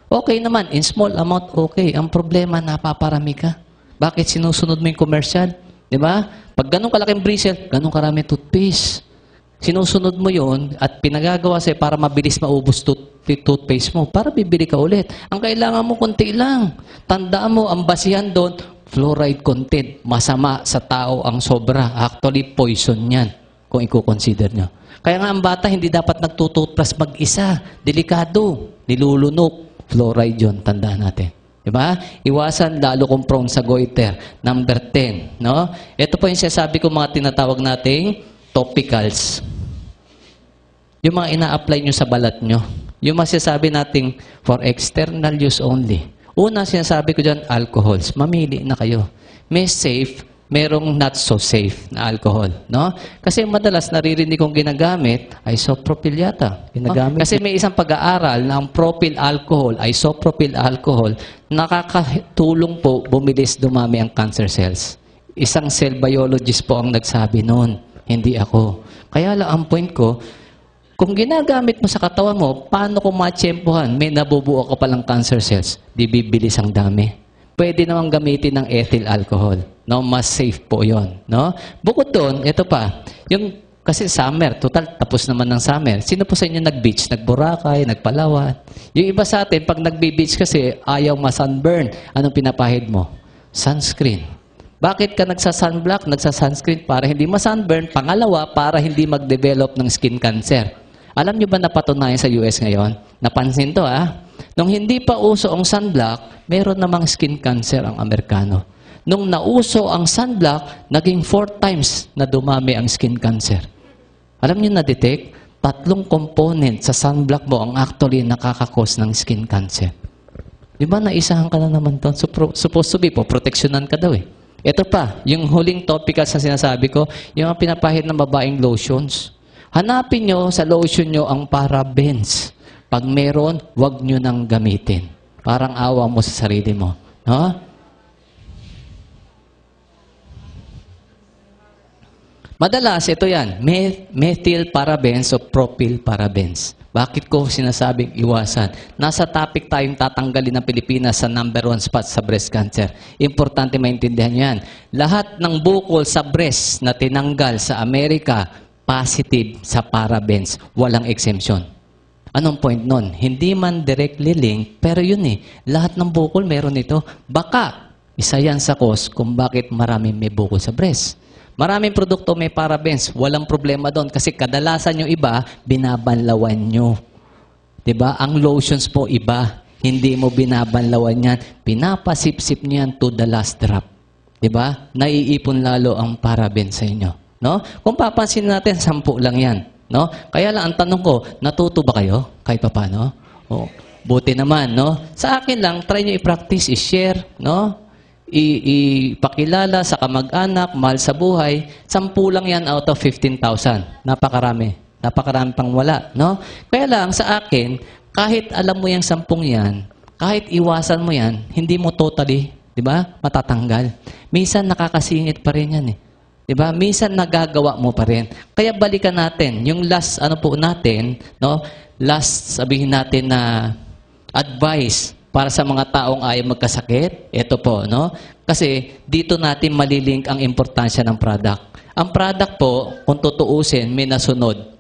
Okay naman, in small amount, okay. Ang problema, napaparami ka. Bakit sinusunod mo yung commercial? Di ba? Pag ganun kalaking bristle, ganun karami toothpaste. Sinusunod mo yon at pinagagawa sa'yo para mabilis maubos toothpaste mo, para bibili ka ulit. Ang kailangan mo, konti lang. Tandaan mo, ang basihan doon, fluoride content. Masama sa tao ang sobra. Actually, poison yan, kung i-consider nyo. Kaya nga ang bata, hindi dapat nagtututplas mag-isa. Delikado. Nilulunok. Fluoride yun. Tandaan natin. Diba? Iwasan lalo kung prone sa goiter. Number 10. No? Ito po yung sinasabi ko mga tinatawag nating topicals. Yung mga ina-apply nyo sa balat nyo. Yung masasabi nating for external use only. Una sinasabi ko dyan, alcohols. Mamili na kayo. May safe, merong not so safe na alcohol. No? Kasi madalas naririnig kong ginagamit, isopropyl yata. Ginagamit. Kasi may isang pag-aaral na ang propyl alcohol, isopropyl alcohol, nakakatulong po bumilis dumami ang cancer cells. Isang cell biologist po ang nagsabi noon, hindi ako. Kaya lang ang point ko, kung ginagamit mo sa katawan mo, paano kung matsyempohan, may nabubuo ka palang cancer cells, di bibilis ang dami. Pwede namang gamitin ng ethyl alcohol. No? Mas safe po yon. No? Bukod doon, ito pa, yung, kasi summer, total, tapos naman ng summer. Sino po sa inyo nag-beach? Nag-Boracay, nagpalawan? Yung iba sa atin, pag nag-beach kasi, ayaw ma-sunburn. Anong pinapahid mo? Sunscreen. Bakit ka nagsa-sunblock? Nagsa-sunscreen para hindi ma-sunburn. Pangalawa, para hindi mag-develop ng skin cancer. Alam nyo ba napatunayan sa US ngayon? Napansin to, Nung hindi pa uso ang sunblock, meron namang skin cancer ang Amerikano. Nung nauso ang sunblock, naging 4 times na dumami ang skin cancer. Alam niyo na-detect? 3 component sa sunblock mo ang actually nakakakos ng skin cancer. Di ba naisahan ka na naman doon? Supposed to be po, proteksyonan ka daw eh. Ito pa, yung huling topical sa sinasabi ko, yung pinapahid ng babaeng lotions. Hanapin nyo sa lotion nyo ang parabens. Pag meron, wag nyo nang gamitin. Parang awa mo sa sarili mo. No? Madalas, ito yan, methyl parabens o propyl parabens. Bakit ko sinasabing iwasan? Nasa topic tayong tatanggalin ng Pilipinas sa number 1 spot sa breast cancer. Importante maintindihan yan. Lahat ng bukol sa breast na tinanggal sa Amerika, positive sa parabens. Walang exemption. Anong point nun? Hindi man directly link, pero yun lahat ng bukol meron ito. Baka, isa yan sa cause kung bakit maraming may bukol sa breast. Maraming produkto may parabens, walang problema doon kasi kadalasan yung iba, binabanlawan nyo. Diba? Ang lotions po iba, hindi mo binabanlawan yan, pinapasip-sip nyo yan to the last drop. Diba? Naiipon lalo ang parabens sa inyo. No? Kung papansin natin, 10 lang yan. No? Kaya lang ang tanong ko, natuto ba kayo? Kahit pa paano? Oh, buti naman, no? Sa akin lang, try nyo i-practice, i-share, no? Ipakilala sa kamag-anak, mahal sa buhay. 10 lang yan out of 15,000. Napakarami. Napakarami pang wala, no? Kaya lang, sa akin, kahit alam mo yung 10 yan, kahit iwasan mo yan, hindi mo totally, di ba, matatanggal. Minsan nakakasingit pa rin yan Diba? Minsan nagagawa mo pa rin. Kaya balikan natin. Yung last, natin, no? Last, sabihin natin na advice para sa mga taong ayaw magkasakit. Ito po, no? Kasi dito natin malilink ang importansya ng product. Ang product po, kung tutuusin, may nasunod.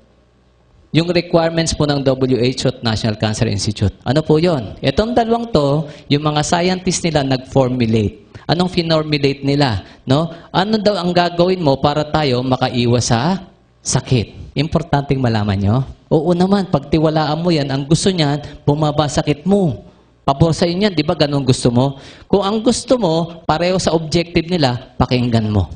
Yung requirements po ng WHO at National Cancer Institute. Ano po yon? Itong dalawang to, yung mga scientists nila nag-formulate. Anong finormulate nila? No? Ano daw ang gagawin mo para tayo makaiwas sa sakit? Importanteng malaman nyo. Oo naman, pagtiwalaan mo yan, ang gusto niyan, bumaba sakit mo. Pabor sa inyo yan, di ba ganun gusto mo? Kung ang gusto mo, pareho sa objective nila, pakinggan mo.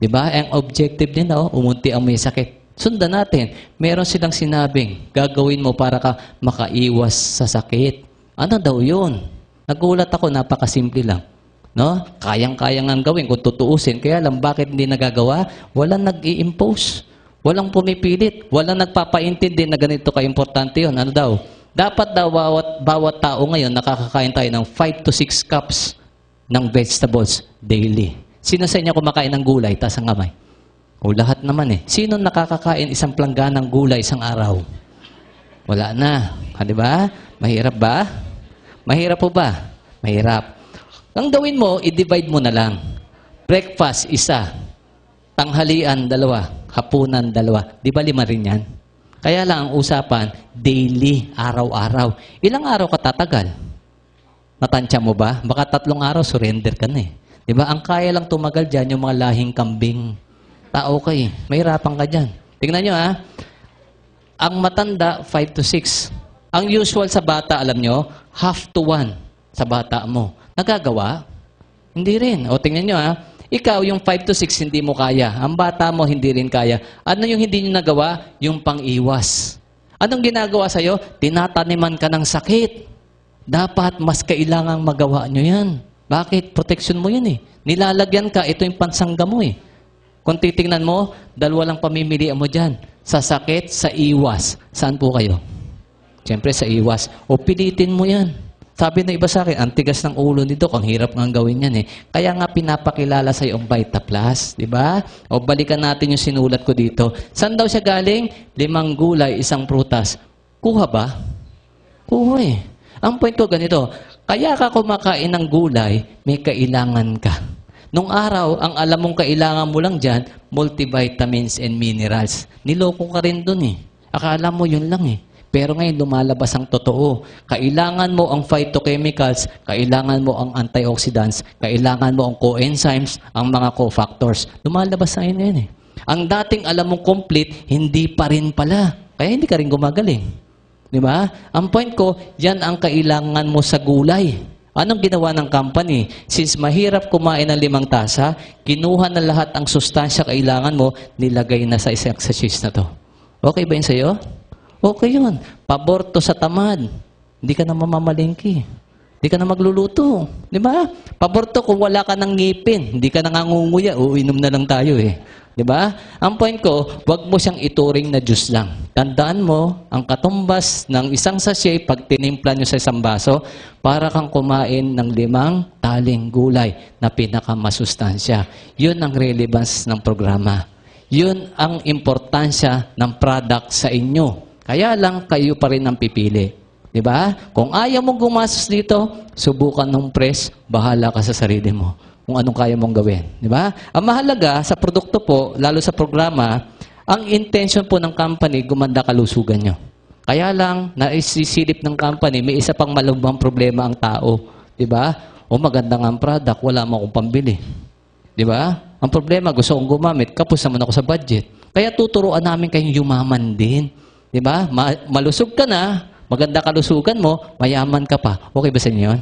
Di ba? Ang objective nila, umunti ang may sakit. Sundan natin. Meron silang sinabing, gagawin mo para ka makaiwas sa sakit. Ano daw yun? Nagulat ako, napakasimple lang. No? Kayang-kayang ang gawin kung tutuusin. Kaya lang, bakit hindi nagagawa? Walang nag-i-impose. Walang pumipilit. Walang nagpapaintindi na ganito ka-importante yun. Ano daw? Dapat daw bawat tao ngayon nakakakain tayo ng 5 to 6 cups ng vegetables daily. Sino sa inyo kumakain ng gulay? Taas ang kamay. O lahat naman eh. Sino nakakakain isang plangganang gulay isang araw? Wala na. Di ba? Mahirap ba? Mahirap po ba? Mahirap. Ang gawin mo, i-divide mo na lang. Breakfast, 1. Tanghalian, 2. Hapunan, 2. Di ba 5 rin yan? Kaya lang ang usapan, daily, araw-araw. Ilang araw ka tatagal? Natansya mo ba? Baka 3 araw, surrender ka na eh. Di ba? Ang kaya lang tumagal dyan, yung mga lahing kambing. Tao ka eh. Mahirapan ka dyan. Tingnan nyo ha. Ang matanda, 5 to 6. Ang usual sa bata, alam nyo, 1/2 sa bata mo. Nagagawa? Hindi rin. O tingnan nyo ha. Ikaw, yung 5 to 6, hindi mo kaya. Ang bata mo, hindi rin kaya. Ano yung hindi nyo nagawa? Yung pang-iwas. Anong ginagawa sa'yo? Tinataniman ka ng sakit. Dapat mas kailangang magawa nyo yan. Bakit? Protection mo yan eh. Nilalagyan ka, ito yung pansangga mo eh. Kung titingnan mo, 2 lang pamimilian mo dyan. Sa sakit, sa iwas. Saan po kayo? Siyempre sa iwas. O pilitin mo yan. Sabi ng iba sa akin, ang tigas ng ulo nito, ang hirap nga gawin yan eh. Kaya nga pinapakilala sa iyo ang Vita Plus, di ba? O balikan natin yung sinulat ko dito. Saan daw siya galing? 5 gulay, 1 prutas. Kuha ba? Kuha eh. Ang point ko ganito, kaya ka kumakain ng gulay, may kailangan ka. Nung araw, ang alam mong kailangan mo lang dyan, multivitamins and minerals. Niloko ka rin dun eh. Akala mo yun lang eh. Pero ngayon, lumalabas ang totoo. Kailangan mo ang phytochemicals, kailangan mo ang antioxidants, kailangan mo ang coenzymes, ang mga cofactors. Lumalabas sa inyo yan eh. Ang dating alam mong complete, hindi pa rin pala. Kaya hindi ka rin gumagaling. Di ba? Ang point ko, yan ang kailangan mo sa gulay. Anong ginawa ng company? Since mahirap kumain ng 5 tasa, kinuha na lahat ang sustansya kailangan mo, nilagay na sa isang sachets na to. Okay ba yun sa'yo? Okay yun. Pabor to sa tamad. Hindi ka na mamamalingki. Hindi ka na magluluto. Di ba? Pabor to kung wala ka ng ngipin. Hindi ka na ngangunguya. Uinom na lang tayo eh. Di ba? Ang point ko, wag mo siyang ituring na juice lang. Tandaan mo, ang katumbas ng isang sachet, pag tinimpla nyo sa isang baso, para kang kumain ng 5 taling gulay na pinakamasustansya. Yun ang relevance ng programa. Yun ang importansya ng product sa inyo. Kaya lang kayo pa rin ang pipili. Di ba? Kung ayaw mong gumastos dito, subukan ng press, bahala ka sa sarili mo. Kung anong kaya mong gawin. Di ba? Ang mahalaga sa produkto po, lalo sa programa, ang intention po ng company, gumanda kalusugan nyo. Kaya lang, naisisilip ng company, may isa pang malubhang problema ang tao. Di ba? O maganda nga ang product, wala mo akong pambili. Di ba? Ang problema, gusto kong gumamit, kapos naman ako sa budget. Kaya tuturuan namin kayong yumaman din. Di ba? Malusog ka na, maganda kalusugan mo, mayaman ka pa. Okay ba sa inyo yun?